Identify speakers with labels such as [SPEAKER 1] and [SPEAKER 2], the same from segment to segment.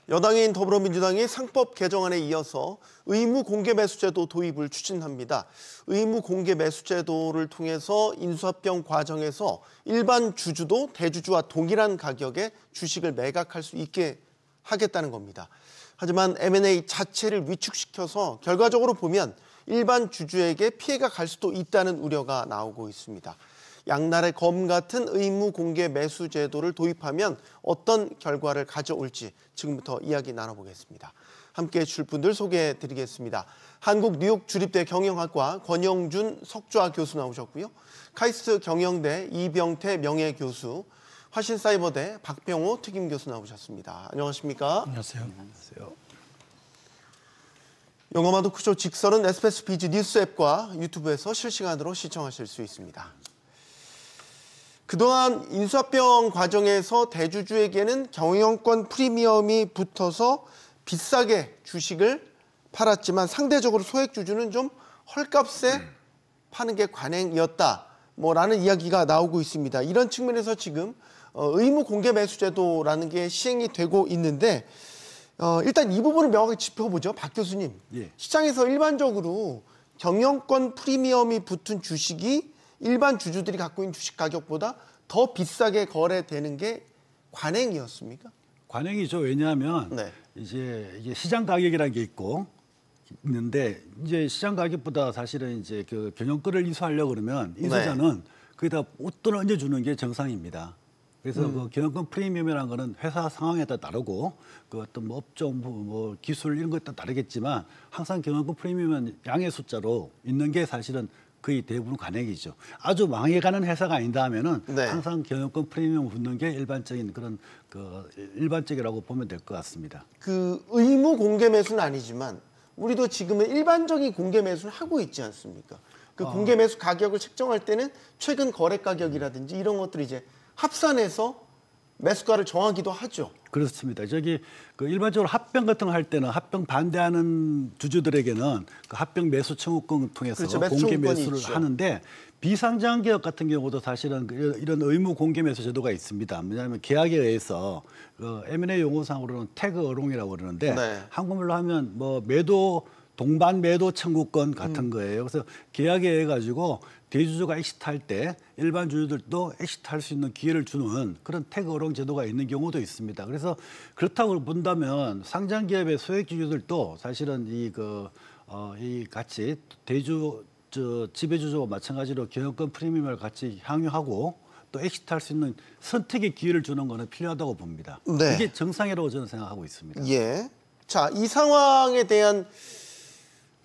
[SPEAKER 1] 여당인 더불어민주당이 상법 개정안에 이어서 의무 공개 매수제도 도입을 추진합니다. 의무 공개 매수제도를 통해서 인수합병 과정에서 일반 주주도 대주주와 동일한 가격에 주식을 매각할 수 있게 하겠다는 겁니다. 하지만 M&A 자체를 위축시켜서 결과적으로 보면 일반 주주에게 피해가 갈 수도 있다는 우려가 나오고 있습니다. 양날의 검 같은 의무 공개 매수 제도를 도입하면 어떤 결과를 가져올지 지금부터 이야기 나눠보겠습니다. 함께해 주실 분들 소개해 드리겠습니다. 한국 뉴욕 주립대 경영학과 권영준 석좌 교수 나오셨고요. 카이스트 경영대 이병태 명예교수, 화신사이버대 박병호 특임교수 나오셨습니다. 안녕하십니까?
[SPEAKER 2] 안녕하세요. 안녕하세요.
[SPEAKER 1] 영화마도 크쇼 직설은 SBS 비즈 뉴스 앱과 유튜브에서 실시간으로 시청하실 수 있습니다. 그동안 인수합병 과정에서 대주주에게는 경영권 프리미엄이 붙어서 비싸게 주식을 팔았지만 상대적으로 소액주주는 좀 헐값에 파는 게 관행이었다. 라는 이야기가 나오고 있습니다. 이런 측면에서 지금 의무 공개 매수 제도라는 게 시행이 되고 있는데 일단 이 부분을 명확히 짚어보죠. 박 교수님.
[SPEAKER 2] 예.
[SPEAKER 1] 시장에서 일반적으로 경영권 프리미엄이 붙은 주식이 일반 주주들이 갖고 있는 주식 가격보다 더 비싸게 거래되는 게 관행이었습니까?
[SPEAKER 2] 관행이죠. 왜냐하면 이제 이게 시장 가격이라는 게 있는데 이제 시장 가격보다 사실은 이제 그 경영권을 인수하려고 그러면 인수자는 거기다 웃돈을 얹어주는 게 정상입니다. 그래서 그 경영권 프리미엄이라는 거는 회사 상황에 따라 다르고 그 어떤 뭐 업종, 뭐 기술 이런 것에 따라 다르겠지만 항상 경영권 프리미엄은 양의 숫자로 있는 게 사실은 거의 대부분 관행이죠. 아주 망해가는 회사가 아니다 하면은 항상 경영권 프리미엄 붙는 게 일반적인 그런 일반적이라고 보면 될 것 같습니다.
[SPEAKER 1] 그 의무 공개 매수는 아니지만 우리도 지금은 일반적인 공개 매수를 하고 있지 않습니까? 그 공개 매수 가격을 책정할 때는 최근 거래 가격이라든지 이런 것들을 이제 합산해서 매수가를 정하기도 하죠.
[SPEAKER 2] 그렇습니다. 저기 그 일반적으로 합병 같은 거 할 때는 합병 반대하는 주주들에게는 그 합병 매수 청구권 통해서 공개 매수를 있죠. 하는데 비상장 기업 같은 경우도 사실은 이런 의무 공개 매수 제도가 있습니다. 왜냐하면 계약에 의해서 그 M&A 용어상으로는 태그 어롱이라고 그러는데 한국말로 하면 뭐 매도 동반 매도 청구권 같은 거예요. 그래서 계약에 의해 가지고 대주주가 엑시트할 때 일반 주주들도 엑시트할 수 있는 기회를 주는 그런 태그 어롱 제도가 있는 경우도 있습니다. 그래서 그렇다고 본다면 상장 기업의 소액 주주들도 사실은 이 같이 지배주주와 마찬가지로 경영권 프리미엄을 같이 향유하고 또 엑시트할 수 있는 선택의 기회를 주는 것은 필요하다고 봅니다. 이게 정상이라고 저는 생각하고 있습니다.
[SPEAKER 1] 예. 자, 이 상황에 대한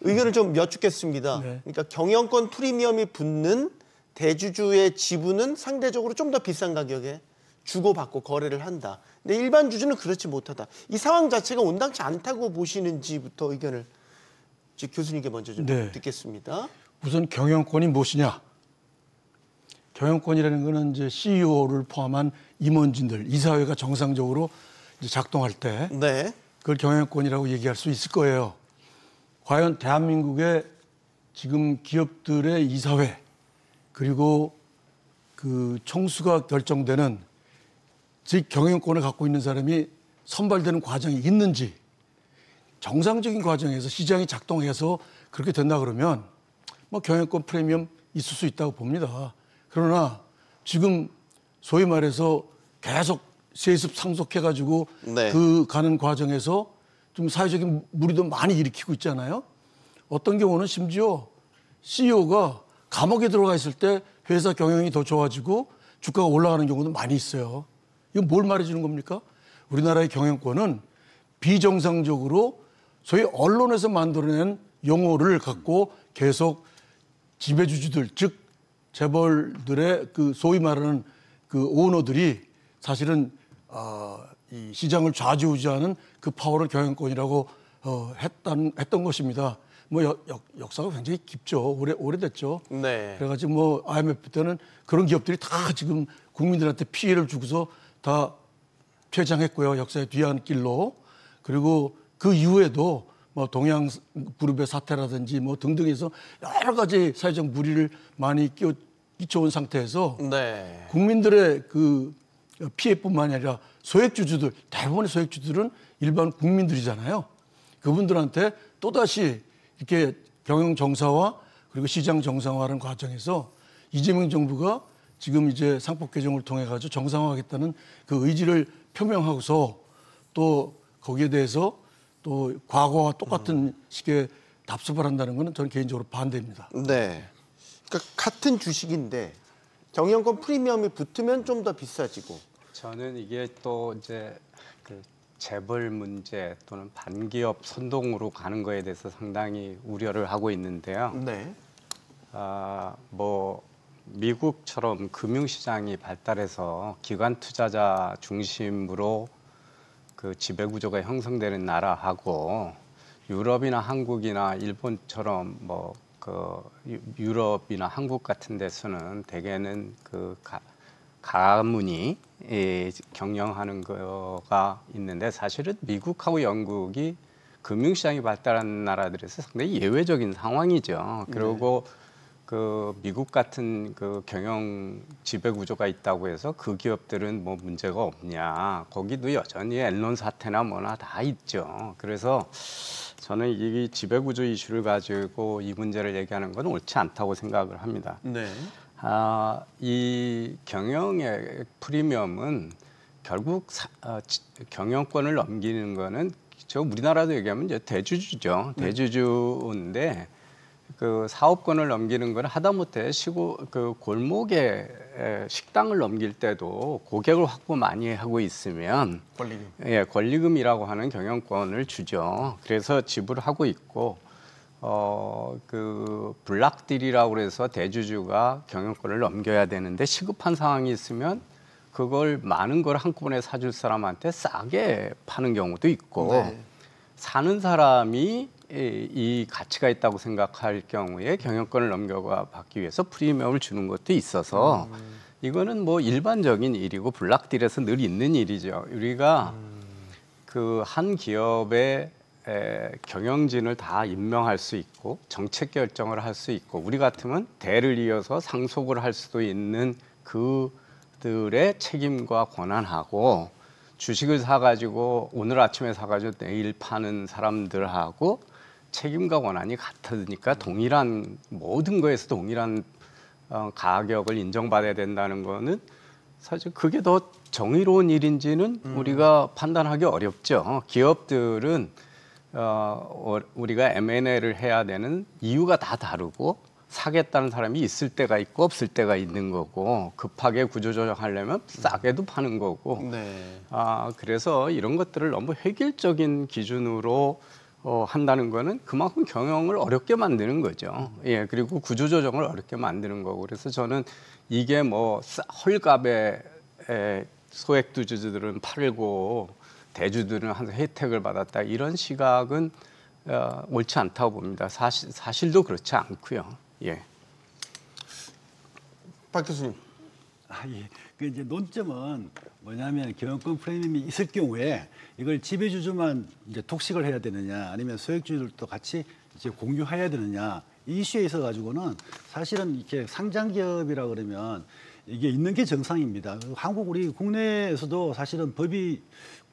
[SPEAKER 1] 의견을 좀 여쭙겠습니다. 그러니까 경영권 프리미엄이 붙는 대주주의 지분은 상대적으로 좀 더 비싼 가격에 주고받고 거래를 한다. 근데 일반 주주는 그렇지 못하다. 이 상황 자체가 온당치 않다고 보시는지부터 의견을 교수님께 먼저 좀 듣겠습니다.
[SPEAKER 3] 우선 경영권이 무엇이냐? 경영권이라는 것은 이제 CEO를 포함한 임원진들, 이사회가 정상적으로 이제 작동할 때 그걸 경영권이라고 얘기할 수 있을 거예요. 과연 대한민국의 지금 기업들의 이사회 그리고 그 총수가 결정되는 즉 경영권을 갖고 있는 사람이 선발되는 과정이 있는지 정상적인 과정에서 시장이 작동해서 그렇게 된다 그러면 뭐 경영권 프리미엄 있을 수 있다고 봅니다. 그러나 지금 소위 말해서 계속 세습 상속해가지고 그 가는 과정에서 좀 사회적인 물의도 많이 일으키고 있잖아요. 어떤 경우는 심지어 CEO가 감옥에 들어가 있을 때 회사 경영이 더 좋아지고 주가가 올라가는 경우도 많이 있어요. 이건 뭘 말해주는 겁니까? 우리나라의 경영권은 비정상적으로 소위 언론에서 만들어낸 용어를 갖고 계속 지배주주들, 즉 재벌들의 그 소위 말하는 그 오너들이 사실은 이 시장을 좌지우지하는 그 파워를 경영권이라고 했던 것입니다. 뭐 역사가 굉장히 깊죠. 오래됐죠. 그래가지고 뭐 IMF 때는 그런 기업들이 다 지금 국민들한테 피해를 주고서 다 퇴장했고요. 역사의 뒤안길로. 그리고 그 이후에도 뭐 동양그룹의 사태라든지 뭐 등등해서 여러 가지 사회적 물의를 많이 끼쳐온 상태에서 국민들의 그 피해뿐만이 아니라 소액주주들, 대부분의 소액주주들은 일반 국민들이잖아요. 그분들한테 또다시 이렇게 경영 정상화 그리고 시장 정상화라는 과정에서 이재명 정부가 지금 이제 상법 개정을 통해 가지고 정상화하겠다는 그 의지를 표명하고서 또 거기에 대해서 또 과거와 똑같은 식의 답습을 한다는 것은 저는 개인적으로 반대입니다.
[SPEAKER 1] 네. 그러니까 같은 주식인데 경영권 프리미엄이 붙으면 좀 더 비싸지고.
[SPEAKER 4] 저는 이게 또 이제 그 재벌 문제 또는 반기업 선동으로 가는 거에 대해서 상당히 우려를 하고 있는데요.
[SPEAKER 1] 네.
[SPEAKER 4] 뭐 미국처럼 금융시장이 발달해서 기관 투자자 중심으로 그 지배 구조가 형성되는 나라하고 유럽이나 한국이나 일본처럼 뭐 그 유럽이나 한국 같은 데서는 대개는 그 가문이 경영하는 거가 있는데 사실은 미국하고 영국이 금융시장이 발달한 나라들에서 상당히 예외적인 상황이죠. 그리고 그 미국 같은 그 경영 지배 구조가 있다고 해서 그 기업들은 뭐 문제가 없냐. 거기도 여전히 엔론 사태나 뭐나 다 있죠. 그래서 저는 이 지배 구조 이슈를 가지고 이 문제를 얘기하는 건 옳지 않다고 생각을 합니다.
[SPEAKER 1] 네.
[SPEAKER 4] 이 경영의 프리미엄은 결국 경영권을 넘기는 거는 저 우리나라도 얘기하면 이제 대주주죠. 대주주인데 그 사업권을 넘기는 건 하다못해 그 골목에 식당을 넘길 때도 고객을 확보 많이 하고 있으면
[SPEAKER 1] 권리금.
[SPEAKER 4] 예, 권리금이라고 하는 경영권을 주죠. 그래서 지불하고 있고 그 블락딜이라고 그래서 대주주가 경영권을 넘겨야 되는데 시급한 상황이 있으면 그걸 많은 걸 한꺼번에 사줄 사람한테 싸게 파는 경우도 있고
[SPEAKER 1] 네.
[SPEAKER 4] 사는 사람이 이 가치가 있다고 생각할 경우에 경영권을 넘겨받기 위해서 프리미엄을 주는 것도 있어서 이거는 뭐 일반적인 일이고 블락딜에서 늘 있는 일이죠. 우리가 그 한 기업의 경영진을 다 임명할 수 있고 정책 결정을 할 수 있고 우리 같으면 대를 이어서 상속을 할 수도 있는 그들의 책임과 권한하고 주식을 사가지고 오늘 아침에 사가지고 내일 파는 사람들하고 책임과 권한이 같으니까 동일한 모든 거에서 동일한 가격을 인정받아야 된다는 거는 사실 그게 더 정의로운 일인지는 우리가 판단하기 어렵죠. 기업들은 우리가 M&A를 해야 되는 이유가 다 다르고 사겠다는 사람이 있을 때가 있고 없을 때가 있는 거고 급하게 구조조정하려면 싸게도 파는 거고
[SPEAKER 1] 네.
[SPEAKER 4] 그래서 이런 것들을 너무 획일적인 기준으로 한다는 거는 그만큼 경영을 어렵게 만드는 거죠. 예, 그리고 구조조정을 어렵게 만드는 거고 그래서 저는 이게 뭐 헐값에 소액주주들은 팔고 대주들은 한 혜택을 받았다 이런 시각은 옳지 않다고 봅니다. 사실도 그렇지 않고요. 예.
[SPEAKER 1] 박 교수님.
[SPEAKER 2] 예. 그 이제 논점은 뭐냐면 경영권 프리미엄이 있을 경우에 이걸 지배주주만 이제 독식을 해야 되느냐 아니면 소액주주들도 같이 이제 공유해야 되느냐 이 이슈에 있어 가지고는 사실은 이렇게 상장 기업이라 그러면 이게 있는 게 정상입니다. 한국 우리 국내에서도 사실은 법이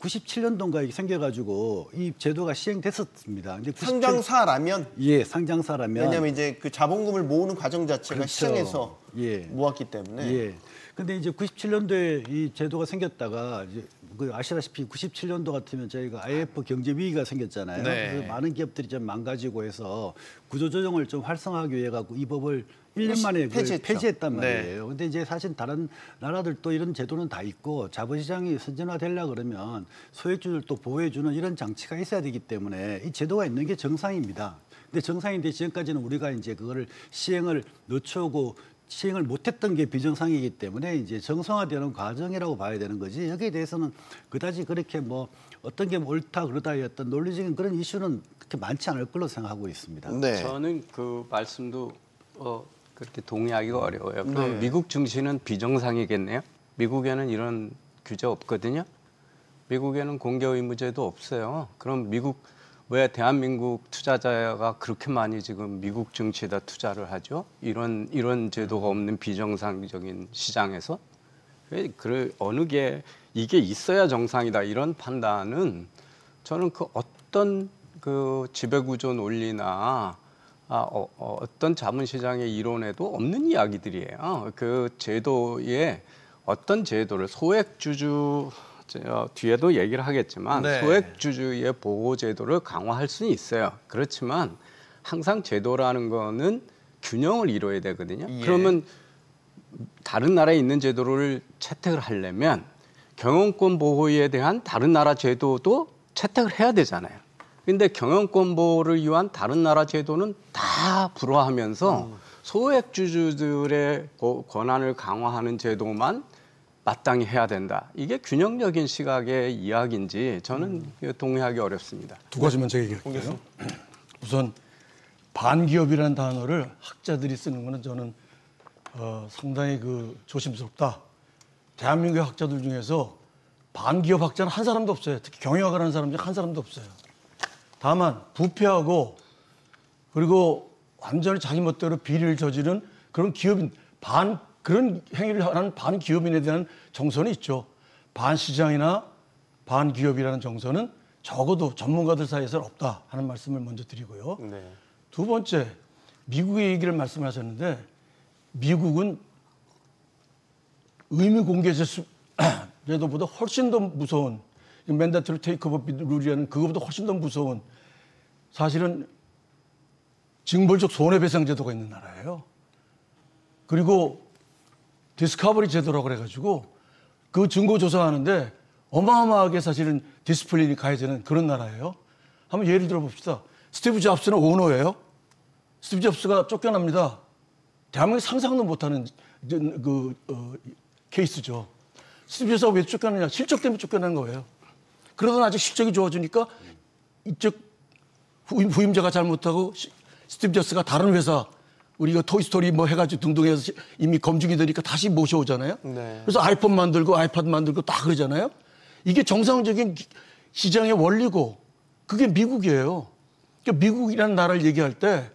[SPEAKER 2] 97년도인가 생겨가지고 이 제도가 시행됐었습니다. 근데
[SPEAKER 1] 상장사라면?
[SPEAKER 2] 예, 상장사라면.
[SPEAKER 1] 왜냐하면 이제 그 자본금을 모으는 과정 자체가
[SPEAKER 2] 그렇죠.
[SPEAKER 1] 시장에서
[SPEAKER 2] 예.
[SPEAKER 1] 모았기 때문에.
[SPEAKER 2] 예. 근데 이제 97년도에 이 제도가 생겼다가 이제 그 아시다시피 97년도 같으면 저희가 IMF 경제 위기가 생겼잖아요.
[SPEAKER 1] 네.
[SPEAKER 2] 그래서 많은 기업들이 좀 망가지고 해서 구조조정을 좀 활성화하기 위해 갖고 이 법을 1년 만에 폐지했단 말이에요.
[SPEAKER 1] 네.
[SPEAKER 2] 근데 이제 사실 다른 나라들도 이런 제도는 다 있고 자본시장이 선진화되려고 그러면 소액주들도 보호해주는 이런 장치가 있어야 되기 때문에 이 제도가 있는 게 정상입니다. 근데 정상인데 지금까지는 우리가 이제 그거를 시행을 늦추고 시행을 못했던 게 비정상이기 때문에 이제 정상화되는 과정이라고 봐야 되는 거지. 여기에 대해서는 그다지 그렇게 뭐 어떤 게 옳다 그러다의 어떤 논리적인 그런 이슈는 그렇게 많지 않을 걸로 생각하고 있습니다.
[SPEAKER 1] 네.
[SPEAKER 4] 저는 그 말씀도 그렇게 동의하기가 어려워요. 그럼
[SPEAKER 1] 네.
[SPEAKER 4] 미국 증시는 비정상이겠네요. 미국에는 이런 규제 없거든요. 미국에는 공개 의무제도 없어요. 그럼 미국 왜 대한민국 투자자가 그렇게 많이 지금 미국 증시에다 투자를 하죠? 이런 제도가 없는 비정상적인 시장에서 어느 게 이게 있어야 정상이다 이런 판단은 저는 그 어떤 그 지배구조 논리나 어떤 자본시장의 이론에도 없는 이야기들이에요. 그 제도의 어떤 제도를 소액주주 뒤에도 얘기를 하겠지만
[SPEAKER 1] 네.
[SPEAKER 4] 소액주주의 보호제도를 강화할 수는 있어요. 그렇지만 항상 제도라는 거는 균형을 이루어야 되거든요.
[SPEAKER 1] 예.
[SPEAKER 4] 그러면 다른 나라에 있는 제도를 채택을 하려면 경영권 보호에 대한 다른 나라 제도도 채택을 해야 되잖아요. 근데 경영권 보호를 위한 다른 나라 제도는 다 불허하면서 소액주주들의 권한을 강화하는 제도만 마땅히 해야 된다. 이게 균형적인 시각의 이야기인지 저는 동의하기 어렵습니다.
[SPEAKER 3] 두 가지만 제가 얘기할게요. 우선 반기업이라는 단어를 학자들이 쓰는 거는 저는 상당히 조심스럽다. 대한민국의 학자들 중에서 반기업 학자는 한 사람도 없어요. 특히 경영학을 하는 사람 중에 한 사람도 없어요. 다만 부패하고 그리고 완전히 자기 멋대로 비리를 저지른 그런 기업인 그런 행위를 하는 반기업인에 대한 정서는 있죠. 반시장이나 반기업이라는 정서는 적어도 전문가들 사이에서는 없다 하는 말씀을 먼저 드리고요.
[SPEAKER 1] 네.
[SPEAKER 3] 두 번째, 미국의 얘기를 말씀하셨는데 미국은 의무 공개 제도보다 훨씬 더 무서운 맨다토리 테이크오버 룰이라는 그거보다 훨씬 더 무서운 사실은 징벌적 손해배상 제도가 있는 나라예요. 그리고 디스커버리 제도라고 그래가지고 그 증거 조사하는데 어마어마하게 사실은 디스플린이 가해지는 그런 나라예요. 한번 예를 들어 봅시다. 스티브 잡스는 오너예요. 스티브 잡스가 쫓겨납니다. 대한민국 상상도 못하는 케이스죠. 스티브 잡스가 왜 쫓겨나냐? 실적 때문에 쫓겨난 거예요. 그러다 아직 실적이 좋아지니까 이쪽 후임자가 잘못하고 스티브 잡스가 다른 회사 우리가 토이스토리 뭐 해가지고 등등 해서 이미 검증이 되니까 다시 모셔오잖아요. 네. 그래서 아이폰 만들고 아이패드 만들고 다 그러잖아요. 이게 정상적인 시장의 원리고 그게 미국이에요. 그러니까 미국이라는 나라를 얘기할 때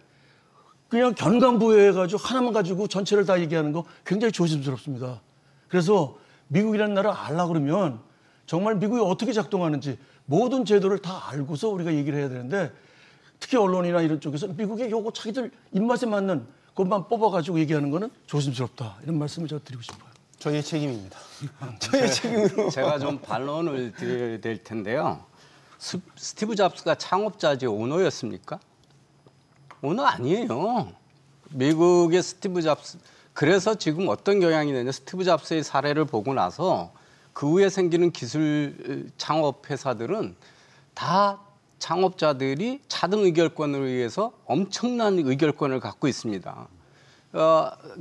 [SPEAKER 3] 그냥 견강부여해가지고 하나만 가지고 전체를 다 얘기하는 거 굉장히 조심스럽습니다. 그래서 미국이라는 나라를 알려고 그러면 정말 미국이 어떻게 작동하는지 모든 제도를 다 알고서 우리가 얘기를 해야 되는데 특히 언론이나 이런 쪽에서 미국의 요거 자기들 입맛에 맞는 것만 뽑아가지고 얘기하는 거는 조심스럽다. 이런 말씀을 제가 드리고 싶어요.
[SPEAKER 1] 저희의 책임입니다. 저희의 책임으로.
[SPEAKER 4] 제가 좀 반론을 드려야 될 텐데요. 스티브 잡스가 창업자지 오너였습니까? 오너 아니에요. 미국의 스티브 잡스. 그래서 지금 어떤 경향이 되냐. 스티브 잡스의 사례를 보고 나서 그 후에 생기는 기술 창업 회사들은 다 창업자들이 차등 의결권을 위해서 엄청난 의결권을 갖고 있습니다.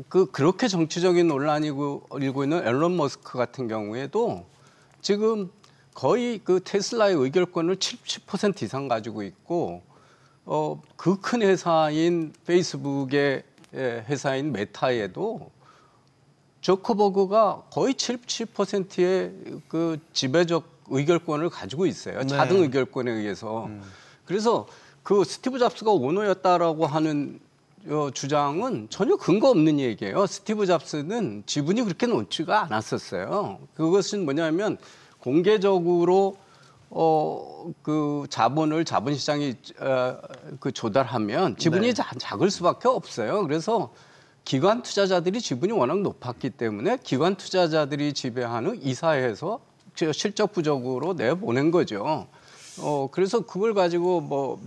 [SPEAKER 4] 그렇게 정치적인 논란이 일고 있는 앨런 머스크 같은 경우에도 지금 거의 그 테슬라의 의결권을 70% 이상 가지고 있고 그 큰 회사인 페이스북의 회사인 메타에도 저커버그가 거의 70%의 그 지배적 의결권을 가지고 있어요. 차등 네. 의결권에 의해서. 그래서 그 스티브 잡스가 오너였다라고 하는 주장은 전혀 근거 없는 얘기예요. 스티브 잡스는 지분이 그렇게 높지가 않았었어요. 그것은 뭐냐면 공개적으로 그 자본을 자본시장이 그 조달하면 지분이 네. 작을 수밖에 없어요. 그래서 기관 투자자들이 지분이 워낙 높았기 때문에 기관 투자자들이 지배하는 이사회에서 실적 부족으로 내보낸 거죠. 그래서 그걸 가지고 뭐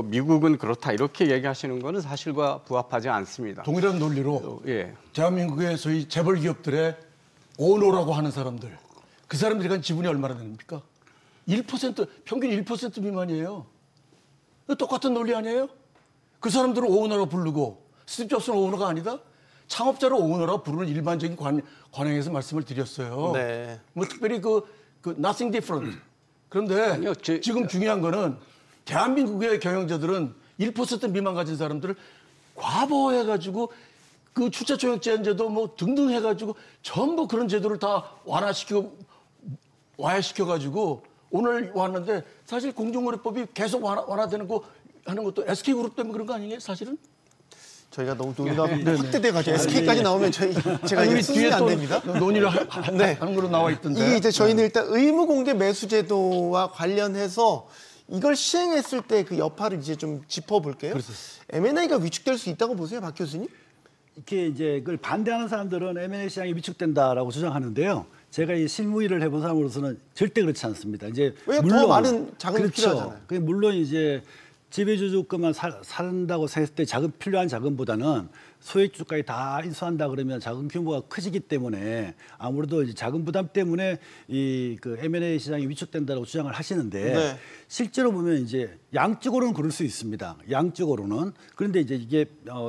[SPEAKER 4] 미국은 그렇다 이렇게 얘기하시는 거는 사실과 부합하지 않습니다.
[SPEAKER 3] 동일한 논리로
[SPEAKER 4] 예.
[SPEAKER 3] 대한민국의 소위 재벌 기업들의 오너라고 하는 사람들 그 사람들이 간 지분이 얼마나 됩니까? 1% 평균 1% 미만이에요. 똑같은 논리 아니에요? 그 사람들은 오너라고 부르고 스티브 잡스는 오너가 아니다? 창업자를 오너라고 부르는 일반적인 관행에서 말씀을 드렸어요. 네. 뭐 특별히 그 nothing different. 그런데 아니요, 지금 중요한 거는 대한민국의 경영자들은 1% 미만 가진 사람들을 과보해가지고 그 출자총액제한제도 뭐 등등 해가지고 전부 그런 제도를 다 와해시켜가지고 오늘 왔는데 사실 공정거래법이 계속 완화되는 거 하는 것도 SK그룹 때문에 그런 거 아니에요? 사실은?
[SPEAKER 1] 저희가 너무 논의가 확대돼가지고 SK까지 나오면 제가 이게 수준이 안 됩니다.
[SPEAKER 3] 논의를 하는 걸로 나와 있던데.
[SPEAKER 1] 이게 이제 저희는 일단 의무공개 매수제도와 관련해서 이걸 시행했을 때 그 여파를 이제 좀 짚어볼게요. M&A가 위축될 수 있다고 보세요, 박 교수님?
[SPEAKER 2] 이렇게 이제 그걸 반대하는 사람들은 M&A 시장이 위축된다라고 주장하는데요. 제가 이 실무 일을 해본 사람으로서는 절대 그렇지 않습니다. 이제
[SPEAKER 1] 왜 더 많은 자금이
[SPEAKER 2] 그렇죠.
[SPEAKER 1] 필요하잖아요.
[SPEAKER 2] 물론 이제 지배주주권만 산다고 했을 때 필요한 자금보다는 소액주주까지 다 인수한다 그러면 자금 규모가 커지기 때문에 아무래도 이제 자금 부담 때문에 그 M&A 시장이 위축된다고 주장을 하시는데 실제로 보면 이제 양쪽으로는 그럴 수 있습니다. 양쪽으로는. 그런데 이제 이게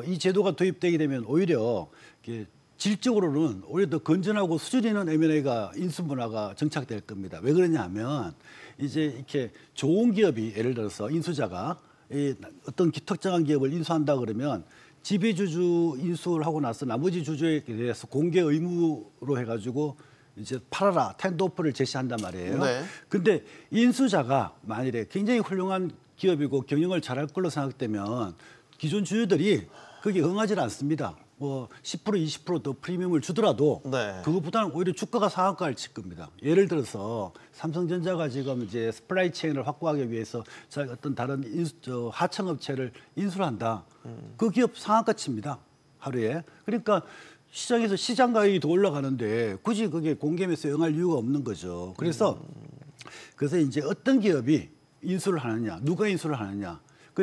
[SPEAKER 2] 이 제도가 도입되게 되면 오히려 이게 질적으로는 오히려 더 건전하고 수준 있는 M&A가 인수 문화가 정착될 겁니다. 왜 그러냐 하면 이제 이렇게 좋은 기업이 예를 들어서 인수자가 어떤 특정한 기업을 인수한다 그러면 지배주주 인수를 하고 나서 나머지 주주에 대해서 공개 의무로 해가지고 이제 팔아라 텐더오퍼를 제시한단 말이에요. 근데 인수자가 만일에 굉장히 훌륭한 기업이고 경영을 잘할 걸로 생각되면 기존 주주들이 그게 응하지 않습니다. 뭐 10% 20% 더 프리미엄을 주더라도 그것보다는 오히려 주가가 상한가를 칠 겁니다. 예를 들어서 삼성전자가 지금 이제 스플라이 체인을 확보하기 위해서 어떤 다른 하청업체를 인수를 한다. 그 기업 상한가 칩니다. 하루에. 그러니까 시장에서 시장 가격이 더 올라가는데 굳이 그게 공개 매수에 응할 이유가 없는 거죠. 그래서 이제 어떤 기업이 인수를 하느냐, 누가 인수를 하느냐.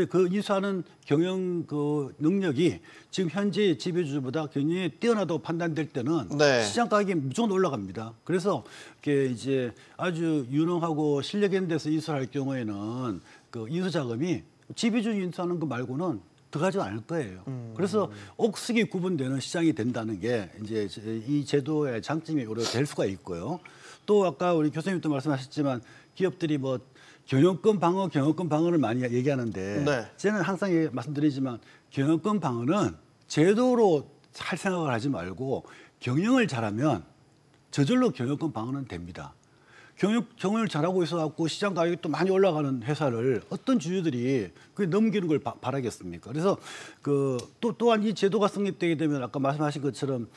[SPEAKER 2] 그 인수하는 경영 그 능력이 지금 현재 지배주주보다 굉장히 뛰어나다고 판단될 때는 시장 가격이 무조건 올라갑니다. 그래서 이게 이제 아주 유능하고 실력 있는 데서 인수를 할 경우에는 그 인수 자금이 지배주주 인수하는 거 말고는 들어가지 않을 거예요. 그래서 옥석이 구분되는 시장이 된다는 게 이제 이 제도의 장점이 오히려 될 수가 있고요. 또 아까 우리 교수님도 말씀하셨지만 기업들이 뭐 경영권 방어를 많이 얘기하는데 저는 항상 말씀드리지만 경영권 방어는 제도로 할 생각을 하지 말고 경영을 잘하면 저절로 경영권 방어는 됩니다. 경영을 잘하고 있어갖고 시장 가격이 또 많이 올라가는 회사를 어떤 주주들이 그게 넘기는 걸 바라겠습니까? 그래서 또한 이 제도가 성립되게 되면 아까 말씀하신 것처럼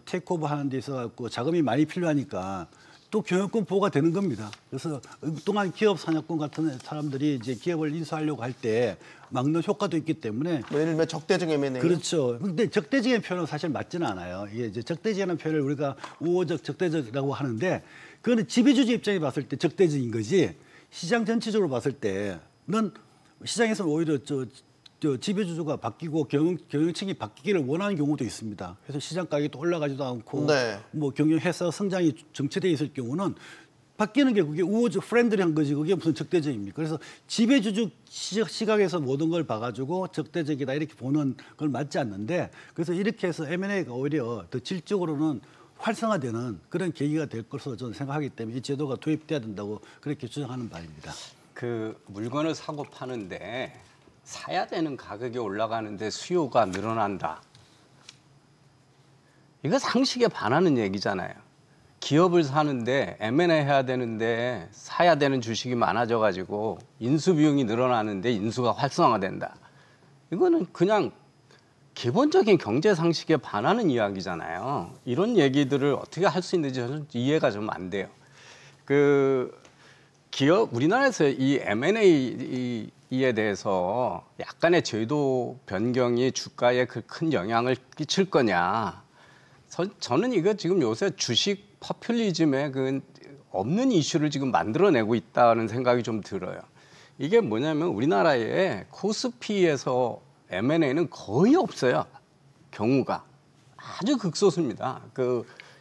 [SPEAKER 2] 테이크오버 하는 데 있어갖고 자금이 많이 필요하니까 또 경영권 보호가 되는 겁니다. 그래서 엉뚱한 기업 산약권 같은 사람들이 이제 기업을 인수하려고 할 때 막는 효과도 있기 때문에.
[SPEAKER 1] 예를 들면 적대적 M&A.
[SPEAKER 2] 그렇죠. 그런데 적대적인 표현은 사실 맞지는 않아요. 이게 이제 적대적이라는 표현을 우리가 우호적, 적대적이라고 하는데 그거는 지배주주 입장에 봤을 때 적대적인 거지 시장 전체적으로 봤을 때는 시장에서는 오히려 지배주주가 바뀌고 경영층이 바뀌기를 원하는 경우도 있습니다. 그래서 시장 가격이 또 올라가지도 않고 뭐 경영회사 성장이 정체되어 있을 경우는 바뀌는 게 그게 우호적 프렌들리한 거지 그게 무슨 적대적입니까? 그래서 지배주주 시각에서 모든 걸 봐가지고 적대적이다 이렇게 보는 걸 맞지 않는데 그래서 이렇게 해서 M&A가 오히려 더 질적으로는 활성화되는 그런 계기가 될 것으로 저는 생각하기 때문에 이 제도가 도입돼야 된다고 그렇게 주장하는 바입니다.
[SPEAKER 4] 그 물건을 사고 파는데 사야 되는 가격이 올라가는데 수요가 늘어난다. 이거 상식에 반하는 얘기잖아요. 기업을 사는데 M&A 해야 되는데 사야 되는 주식이 많아져가지고 인수 비용이 늘어나는데 인수가 활성화된다. 이거는 그냥 기본적인 경제 상식에 반하는 이야기잖아요. 이런 얘기들을 어떻게 할 수 있는지 저는 이해가 좀 안 돼요. 우리나라에서 이 M&A에 대해서 약간의 제도 변경이 주가에 큰 영향을 끼칠 거냐. 저는 이거 지금 요새 주식 포퓰리즘에 없는 이슈를 지금 만들어내고 있다는 생각이 좀 들어요. 이게 뭐냐면 우리나라에 코스피에서 M&A는 거의 없어요. 경우가 아주 극소수입니다.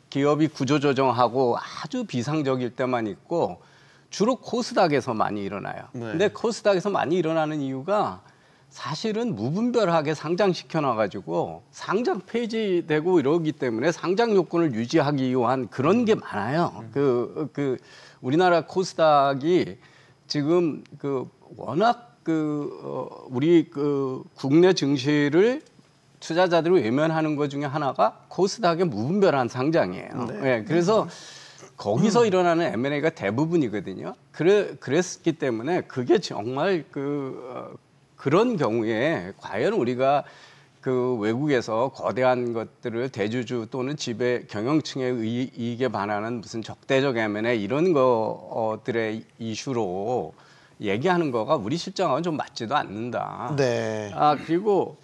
[SPEAKER 4] 기업이 구조조정하고 아주 비상적일 때만 있고 주로 코스닥에서 많이 일어나요. 근데 코스닥에서 많이 일어나는 이유가 사실은 무분별하게 상장시켜 놔가지고 상장 폐지되고 이러기 때문에 상장 요건을 유지하기 위한 그런 게 많아요. 우리나라 코스닥이 지금 워낙 우리 국내 증시를 투자자들이 외면하는 것 중에 하나가 코스닥의 무분별한 상장이에요. 그래서 거기서 일어나는 M&A가 대부분이거든요. 그랬기 때문에 그게 정말 그런 경우에 과연 우리가 그 외국에서 거대한 것들을 대주주 또는 지배 경영층의 이익에 반하는 무슨 적대적 M&A 이런 것들의 이슈로 얘기하는 거가 우리 실정하고는 좀 맞지도 않는다.
[SPEAKER 1] 네.
[SPEAKER 4] 그리고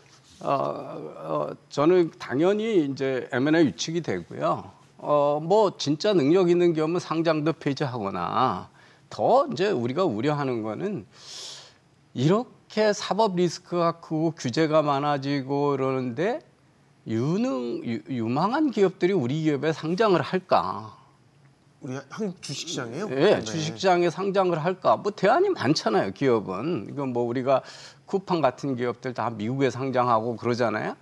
[SPEAKER 4] 저는 당연히 이제 M&A 유치가 되고요. 뭐 진짜 능력 있는 기업은 상장도 폐지하거나 더 이제 우리가 우려하는 거는 이렇게 사법 리스크가 크고 규제가 많아지고 그러는데 유망한 기업들이 우리 기업에 상장을 할까?
[SPEAKER 1] 우리 한국 주식시장이에요?
[SPEAKER 4] 네, 주식시장에 상장을 할까? 뭐 대안이 많잖아요, 기업은. 이건 뭐 우리가 쿠팡 같은 기업들 다 미국에 상장하고 그러잖아요.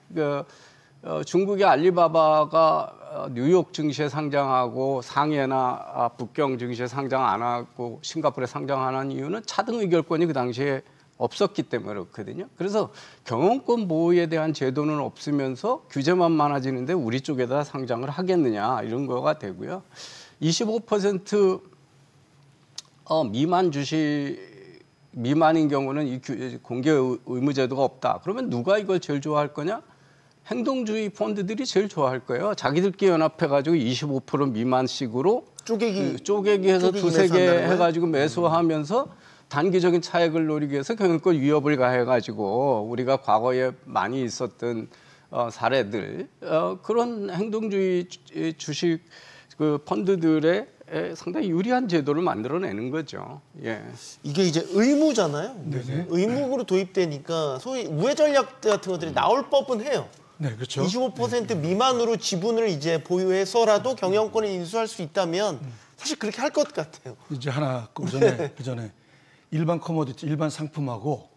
[SPEAKER 4] 중국의 알리바바가 뉴욕 증시에 상장하고 상해나 북경 증시에 상장 안 하고 싱가포르에 상장 안 한 이유는 차등 의결권이 그 당시에 없었기 때문에 그렇거든요. 그래서 경영권 보호에 대한 제도는 없으면서 규제만 많아지는데 우리 쪽에다 상장을 하겠느냐 이런 거가 되고요. 25% 미만 주식 미만인 경우는 이 공개 의무 제도가 없다. 그러면 누가 이걸 제일 좋아할 거냐? 행동주의 펀드들이 제일 좋아할 거예요. 자기들끼리 연합해가지고 25% 미만씩으로 쪼개기 해서 두세 개 해가지고 매수하면서 단기적인 차익을 노리기 위해서 경영권 위협을 가해가지고 우리가 과거에 많이 있었던 사례들 그런 행동주의 주식 그 펀드들의 상당히 유리한 제도를 만들어내는 거죠. 예.
[SPEAKER 1] 이게 이제 의무잖아요.
[SPEAKER 3] 네네.
[SPEAKER 1] 의무로 도입되니까 소위 우회 전략 같은 것들이 나올 법은 해요.
[SPEAKER 3] 네, 그렇죠.
[SPEAKER 1] 25% 미만으로 지분을 이제 보유해서라도 경영권을 인수할 수 있다면 사실 그렇게 할 것 같아요.
[SPEAKER 3] 이제 하나 그 전에 일반 커머디티, 일반 상품하고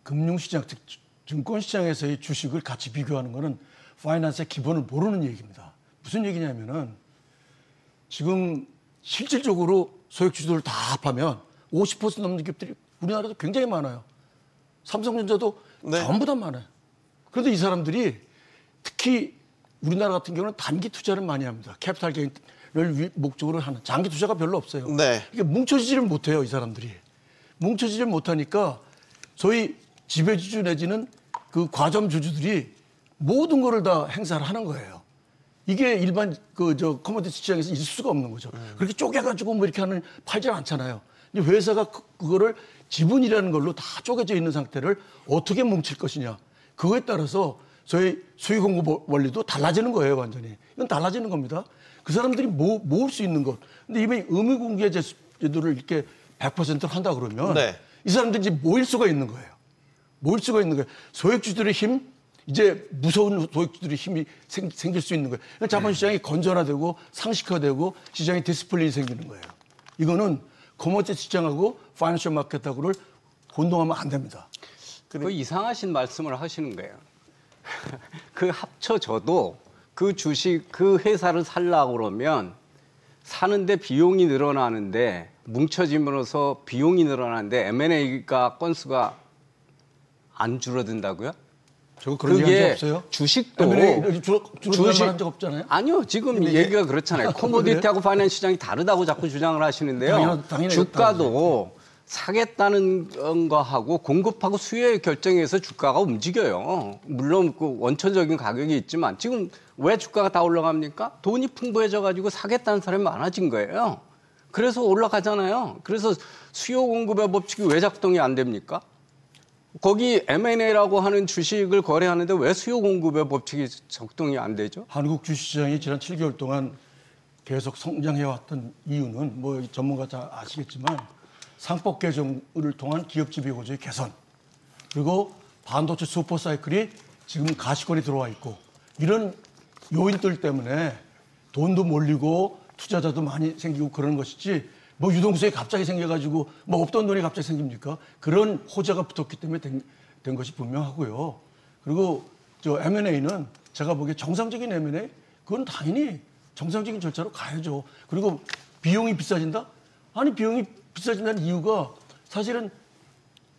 [SPEAKER 3] 금융시장, 즉 증권시장에서의 주식을 같이 비교하는 거는 파이낸스의 기본을 모르는 얘기입니다. 무슨 얘기냐면은 지금 실질적으로 소액주주들을 다 합하면 50% 넘는 기업들이 우리나라도 굉장히 많아요. 삼성전자도 전부 다 많아요. 그런데 이 사람들이 특히 우리나라 같은 경우는 단기 투자를 많이 합니다. 캐피탈 게인을 목적으로 하는 장기 투자가 별로 없어요.
[SPEAKER 1] 네.
[SPEAKER 3] 이게 뭉쳐지지를 못해요, 이 사람들이. 뭉쳐지지를 못하니까 소위 지배주주 내지는 그 과점 주주들이 모든 거를 다 행사를 하는 거예요. 이게 일반 커머디티 시장에서 있을 수가 없는 거죠. 그렇게 쪼개가지고 뭐 이렇게 팔지 않잖아요. 회사가 그거를 지분이라는 걸로 다 쪼개져 있는 상태를 어떻게 뭉칠 것이냐. 그거에 따라서 저희 수익 공급 원리도 달라지는 거예요, 완전히. 이건 달라지는 겁니다. 그 사람들이 모을 수 있는 것. 근데 이번에 의무 공개 제도를 이렇게 100%로 한다 그러면 이 사람들이 이제 모일 수가 있는 거예요. 모일 수가 있는 거예요. 소액주들의 힘, 이제 무서운 소액주들의 힘이 생길 수 있는 거예요. 자본시장이 건전화되고 상식화되고 시장에 디스플레이 생기는 거예요. 이거는 커머디티 시장하고 파이낸셜 마켓하고를 혼동하면 안 됩니다.
[SPEAKER 4] 그 이상하신 말씀을 하시는 거예요. 그 합쳐져도 그 주식, 그 회사를 살려고 그러면 사는데 비용이 늘어나는데 뭉쳐짐으로써 비용이 늘어나는데 M&A가 건수가 안 줄어든다고요?
[SPEAKER 3] 저 그런 얘기 한 적 없어요?
[SPEAKER 4] 주식도
[SPEAKER 3] 줄어들만 적 없잖아요.
[SPEAKER 4] 아니요, 지금 얘기가 그렇잖아요. 커머디티하고 파이낸스 시장이 다르다고 자꾸 주장을 하시는데요.
[SPEAKER 3] 당연히
[SPEAKER 4] 주가도 사겠다는 거하고 공급하고 수요의 결정에서 주가가 움직여요. 물론 그 원천적인 가격이 있지만 지금 왜 주가가 다 올라갑니까? 돈이 풍부해져 가지고 사겠다는 사람이 많아진 거예요. 그래서 올라가잖아요. 그래서 수요 공급의 법칙이 왜 작동이 안 됩니까? 거기 M&A라고 하는 주식을 거래하는데 왜 수요 공급의 법칙이 작동이 안 되죠?
[SPEAKER 3] 한국 주식시장이 지난 7개월 동안 계속 성장해왔던 이유는 뭐 전문가 잘 아시겠지만 상법 개정을 통한 기업 지배 구조의 개선, 그리고 반도체 슈퍼 사이클이 지금 가시권이 들어와 있고 이런 요인들 때문에 돈도 몰리고 투자자도 많이 생기고 그러는 것이지 뭐 유동성이 갑자기 생겨가지고 뭐 없던 돈이 갑자기 생깁니까? 그런 호재가 붙었기 때문에 된 것이 분명하고요. 그리고 저 M&A는 제가 보기에 정상적인 M&A 그건 당연히 정상적인 절차로 가야죠. 그리고 비용이 비싸진다? 아니 비용이 비싸진다는 이유가 사실은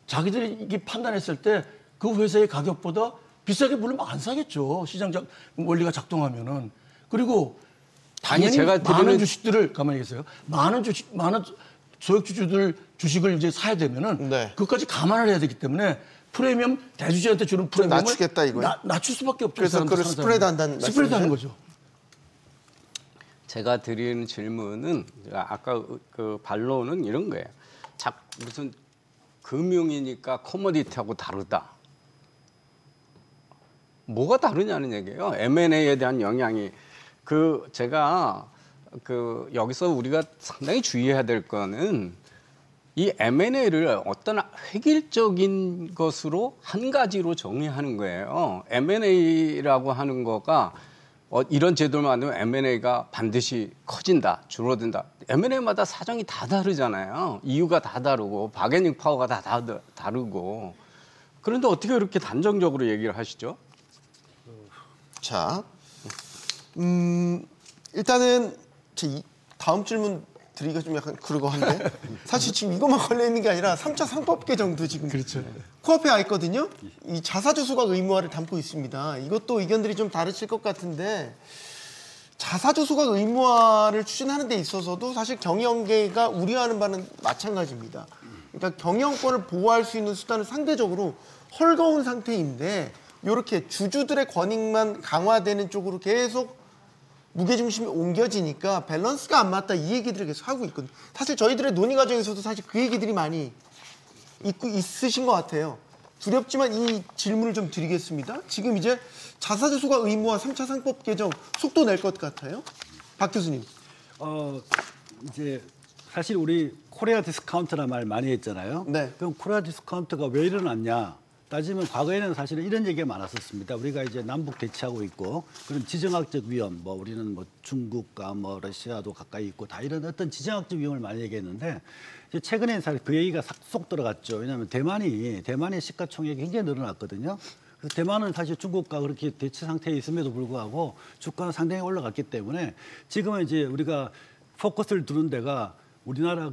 [SPEAKER 3] 자기들이 이게 판단했을 때 그 회사의 가격보다 비싸게 물으면 안 사겠죠. 시장 원리가 작동하면은. 그리고 당연히 제가 많은 주식들을 가만히 계세요. 많은 소액주주들 주식을 이제 사야 되면은 그것까지 감안을 해야 되기 때문에 프리미엄 대주주한테 주는 프리미엄을
[SPEAKER 1] 낮추겠다 이거예요?
[SPEAKER 3] 낮출 수밖에 없죠.
[SPEAKER 1] 그래서 그걸 스프레드 한다는
[SPEAKER 3] 스프레드 하는 거죠.
[SPEAKER 4] 제가 드리는 질문은 아까 그 반론은 이런 거예요. 무슨 금융이니까 커머디티하고 다르다. 뭐가 다르냐는 얘기예요. M&A에 대한 영향이 제가 여기서 우리가 상당히 주의해야 될 거는 이 M&A를 어떤 획일적인 것으로 한 가지로 정의하는 거예요. M&A라고 하는 거가 이런 제도를 만들면 M&A가 반드시 커진다, 줄어든다. M&A마다 사정이 다 다르잖아요. 이유가 다 다르고 바게닝 파워가 다 다르고. 그런데 어떻게 그렇게 단정적으로 얘기를 하시죠?
[SPEAKER 1] 자, 일단은 제 다음 질문 드리기가 좀 약간 그러고 한데 사실 지금 이것만 걸려 있는 게 아니라 3차 상법 개정도 지금
[SPEAKER 3] 그렇죠.
[SPEAKER 1] 코앞에 와 있거든요. 이 자사주 소각 의무화를 담고 있습니다. 이것도 의견들이 좀 다르실 것 같은데 자사주 소각 의무화를 추진하는 데 있어서도 사실 경영계가 우려하는 바는 마찬가지입니다. 그러니까 경영권을 보호할 수 있는 수단은 상대적으로 헐거운 상태인데 이렇게 주주들의 권익만 강화되는 쪽으로 계속 무게중심이 옮겨지니까 밸런스가 안 맞다 이 얘기들을 계속 하고 있거든요. 사실 저희들의 논의 과정에서도 사실 그 얘기들이 많이 있으신 것 같아요. 두렵지만 이 질문을 좀 드리겠습니다. 지금 이제 자사주 소각 의무화 3차 상법 개정 속도 낼 것 같아요. 박 교수님.
[SPEAKER 2] 이제 사실 우리 코리아 디스카운트라는 말 많이 했잖아요.
[SPEAKER 1] 네.
[SPEAKER 2] 그럼 코리아 디스카운트가 왜 일어났냐? 따지면 과거에는 사실은 이런 얘기가 많았었습니다. 우리가 이제 남북 대치하고 있고 그런 지정학적 위험, 우리는 중국과 러시아도 가까이 있고 다 이런 어떤 지정학적 위험을 많이 얘기했는데 이제 최근에 사실 그 얘기가 쏙 들어갔죠. 왜냐하면 대만의 시가총액이 굉장히 늘어났거든요. 그래서 대만은 사실 중국과 그렇게 대치 상태에 있음에도 불구하고 주가는 상당히 올라갔기 때문에 지금은 이제 우리가 포커스를 두는 데가 우리나라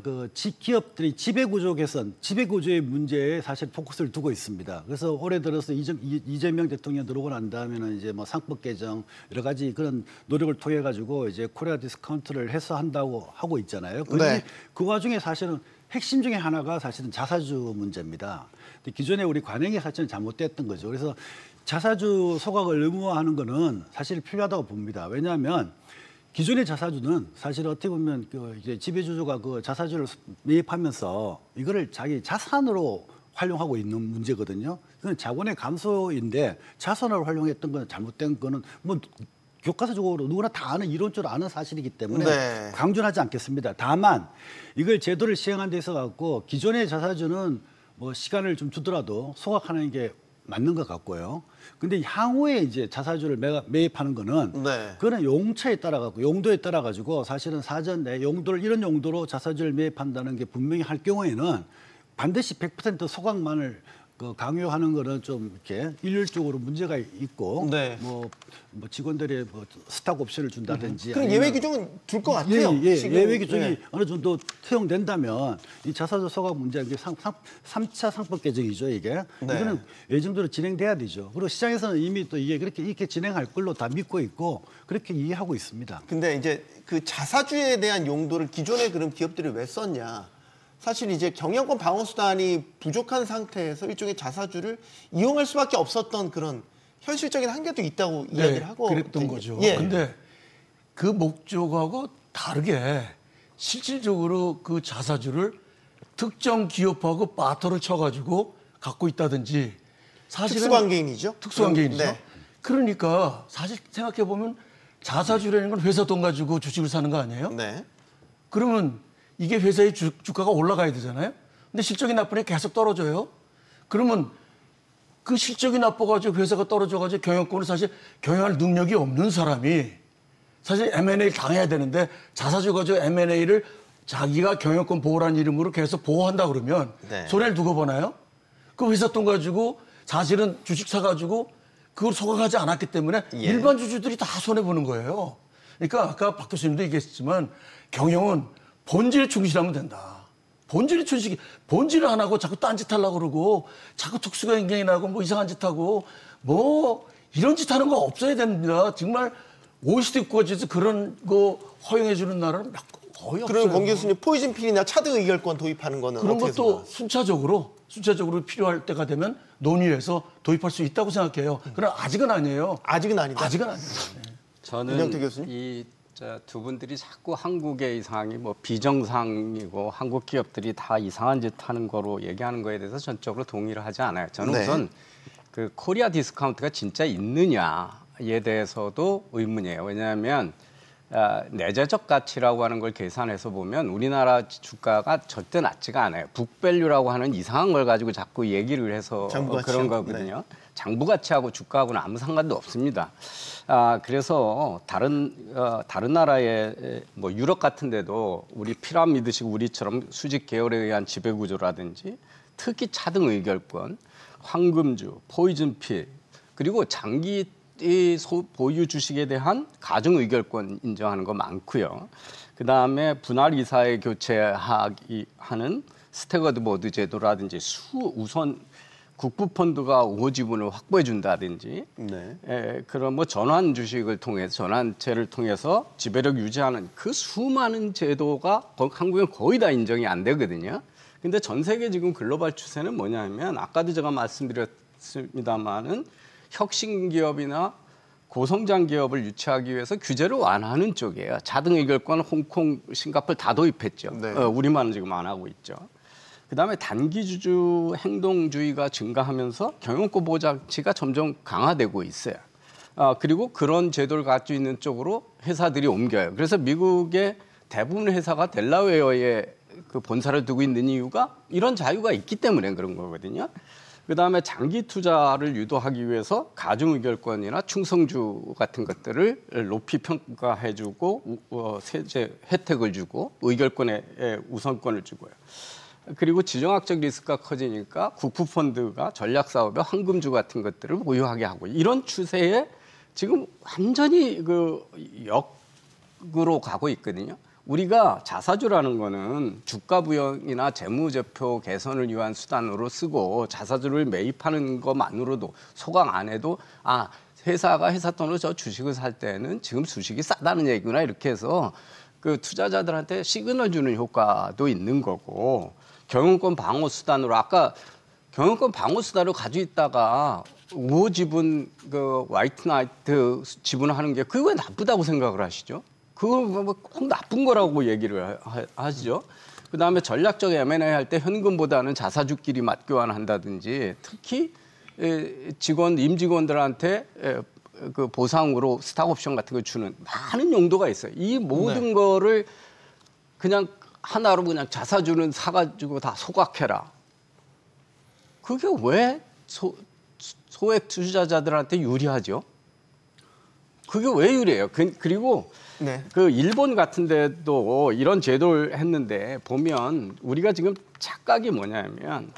[SPEAKER 2] 기업들이 지배구조 개선, 지배구조의 문제에 사실 포커스를 두고 있습니다. 그래서 올해 들어서 이재명 대통령 들어오고 난 다음에는 이제 상법 개정 여러 가지 그런 노력을 통해 가지고 이제 코리아 디스카운트를 해소한다고 하고 있잖아요.
[SPEAKER 1] 네.
[SPEAKER 2] 그 와중에 사실은 핵심 중에 하나가 사실은 자사주 문제입니다. 근데 기존에 우리 관행이 사실은 잘못됐던 거죠. 그래서 자사주 소각을 의무화하는 거는 사실 필요하다고 봅니다. 왜냐하면 기존의 자사주는 사실 어떻게 보면 이제 지배주주가 자사주를 매입하면서 이거를 자기 자산으로 활용하고 있는 문제거든요. 그건 자본의 감소인데 자산으로 활용했던 건 잘못된 거는 교과서적으로 누구나 다 아는 이론적으로 아는 사실이기 때문에
[SPEAKER 1] 네.
[SPEAKER 2] 강조하지 않겠습니다. 다만 이걸 제도를 시행한 데 있어 갖고 기존의 자사주는 시간을 좀 주더라도 소각하는 게 맞는 것 같고요. 근데 향후에 이제 자사주를 매입하는 거는
[SPEAKER 1] 네.
[SPEAKER 2] 그거는 용도에 따라 가지고 사실은 사전 내 용도를 이런 용도로 자사주를 매입한다는 게 분명히 할 경우에는 반드시 100% 소각만을 강요하는 거는 좀 이렇게 일률적으로 문제가 있고
[SPEAKER 1] 네.
[SPEAKER 2] 직원들의 스탁 옵션을 준다든지
[SPEAKER 1] 그럼 예외 규정은 둘 것 같아요.
[SPEAKER 2] 예외 규정이 어느 정도 허용된다면 이 자사주 소각 문제 이게 3차 상법 개정이죠 이게.
[SPEAKER 1] 네.
[SPEAKER 2] 이거는 예정대로 진행돼야 되죠. 그리고 시장에서는 이미 또 이게 이렇게 진행할 걸로 다 믿고 있고 그렇게 이해하고 있습니다.
[SPEAKER 1] 근데 이제 그 자사주에 대한 용도를 기존에 그럼 기업들이 왜 썼냐? 사실 이제 경영권 방어 수단이 부족한 상태에서 일종의 자사주를 이용할 수밖에 없었던 그런 현실적인 한계도 있다고 이야기를 하고
[SPEAKER 3] 그랬던 거죠.
[SPEAKER 1] 예.
[SPEAKER 3] 근데 그 목적하고 다르게 실질적으로 그 자사주를 특정 기업하고 바터를 쳐가지고 갖고 있다든지 사실은
[SPEAKER 1] 특수관계인이죠.
[SPEAKER 3] 특수관계인이죠.
[SPEAKER 1] 네.
[SPEAKER 3] 그러니까 사실 생각해 보면 자사주라는 건 회사 돈 가지고 주식을 사는 거 아니에요?
[SPEAKER 1] 네.
[SPEAKER 3] 그러면 이게 회사의 주가가 올라가야 되잖아요. 근데 실적이 나쁘니 계속 떨어져요. 그러면 그 실적이 나빠가지고 회사가 떨어져가지고 경영권을 사실 경영할 능력이 없는 사람이 사실 M&A를 당해야 되는데 자사주 가지고 M&A를 자기가 경영권 보호라는 이름으로 계속 보호한다 그러면
[SPEAKER 1] 네.
[SPEAKER 3] 손해를 누가 보나요? 그 회사 돈 가지고 사실은 주식 사가지고 그걸 소각하지 않았기 때문에
[SPEAKER 1] 예.
[SPEAKER 3] 일반 주주들이 다 손해보는 거예요. 그러니까 아까 박 교수님도 얘기했지만 경영은 본질에 충실하면 된다. 본질을 안 하고 자꾸 딴짓 하려고 그러고 자꾸 특수관계인 하고 이상한 짓 하고 이런 짓 하는 거 없어야 됩니다. 정말 OECD 국가에서 그런 거 허용해 주는 나라는 거의 없어요.
[SPEAKER 1] 그럼 권 교수님 포이즌 필이나 차등 의결권 도입하는 거는
[SPEAKER 3] 그런
[SPEAKER 1] 어떻게
[SPEAKER 3] 것도
[SPEAKER 1] 생각하세요?
[SPEAKER 3] 순차적으로 필요할 때가 되면 논의해서 도입할 수 있다고 생각해요. 그러나 아직은 아니에요.
[SPEAKER 1] 아직은 아니다.
[SPEAKER 3] 아직은 아니에요. 네.
[SPEAKER 4] 저는 이 두 분들이 자꾸 한국의 이상이 뭐 비정상이고 한국 기업들이 다 이상한 짓 하는 거로 얘기하는 거에 대해서 전적으로 동의를 하지 않아요. 저는 우선 그 코리아 디스카운트가 진짜 있느냐에 대해서도 의문이에요. 왜냐하면 내재적 가치라고 하는 걸 계산해서 보면 우리나라 주가가 절대 낮지가 않아요. 북밸류라고 하는 이상한 걸 가지고 자꾸 얘기를 해서 그런 거거든요. 네. 장부 가치하고 주가하고는 아무 상관도 없습니다. 그래서 다른 나라의 뭐 유럽 같은 데도 우리 피라미드식 우리처럼 수직 계열에 의한 지배 구조라든지 특히 차등 의결권, 황금주, 포이즌 필 그리고 장기 보유 주식에 대한 가중 의결권 인정하는 거 많고요. 그다음에 분할 이사회 교체하는 스태거드 보드 제도라든지 우선 국부 펀드가 우호 지분을 확보해 준다든지 그런 뭐 전환 주식을 통해서 전환제를 통해서 지배력 유지하는 그 수많은 제도가 한국엔 거의 다 인정이 안 되거든요. 근데 전 세계 지금 글로벌 추세는 뭐냐면 아까도 제가 말씀드렸습니다마는 혁신 기업이나 고성장 기업을 유치하기 위해서 규제를 완화하는 쪽이에요. 자등 의결권, 홍콩, 싱가포르 다 도입했죠. 우리만은 지금 안 하고 있죠. 그다음에 단기주주 행동주의가 증가하면서 경영권 보장치가 점점 강화되고 있어요. 그리고 그런 제도를 가지고 있는 쪽으로 회사들이 옮겨요. 그래서 미국의 대부분 회사가 델라웨어에 그 본사를 두고 있는 이유가 이런 자유가 있기 때문에 그런 거거든요. 그다음에 장기 투자를 유도하기 위해서 가중 의결권이나 충성주 같은 것들을 높이 평가해주고 세제 혜택을 주고 의결권에 우선권을 주고요. 그리고 지정학적 리스크가 커지니까 국부펀드가 전략사업에 황금주 같은 것들을 보유하게 하고 이런 추세에 지금 완전히 그 역으로 가고 있거든요. 우리가 자사주라는 거는 주가 부양이나 재무제표 개선을 위한 수단으로 쓰고 자사주를 매입하는 것만으로도 소강 안 해도 회사가 회사 돈으로 저 주식을 살 때는 지금 주식이 싸다는 얘기구나 이렇게 해서 그 투자자들한테 시그널 주는 효과도 있는 거고 경영권 방어 수단으로 아까 경영권 방어 수단으로 가지고 있다가 우호 지분 그 화이트 나이트 지분하는 게 그게 왜 나쁘다고 생각을 하시죠? 그거 꼭 나쁜 거라고 얘기를 하시죠. 그다음에 전략적 M&A 할 때 현금보다는 자사주끼리 맞교환한다든지 특히 임직원들한테 그 보상으로 스탁옵션 같은 거 주는 많은 용도가 있어요. 이 모든 거를 그냥 하나로 그냥 자사주는 사가지고 다 소각해라. 그게 왜 소액 투자자들한테 유리하죠? 그게 왜 유리해요? 그리고 그 일본 같은 데도 이런 제도를 했는데 보면 우리가 지금 착각이 뭐냐면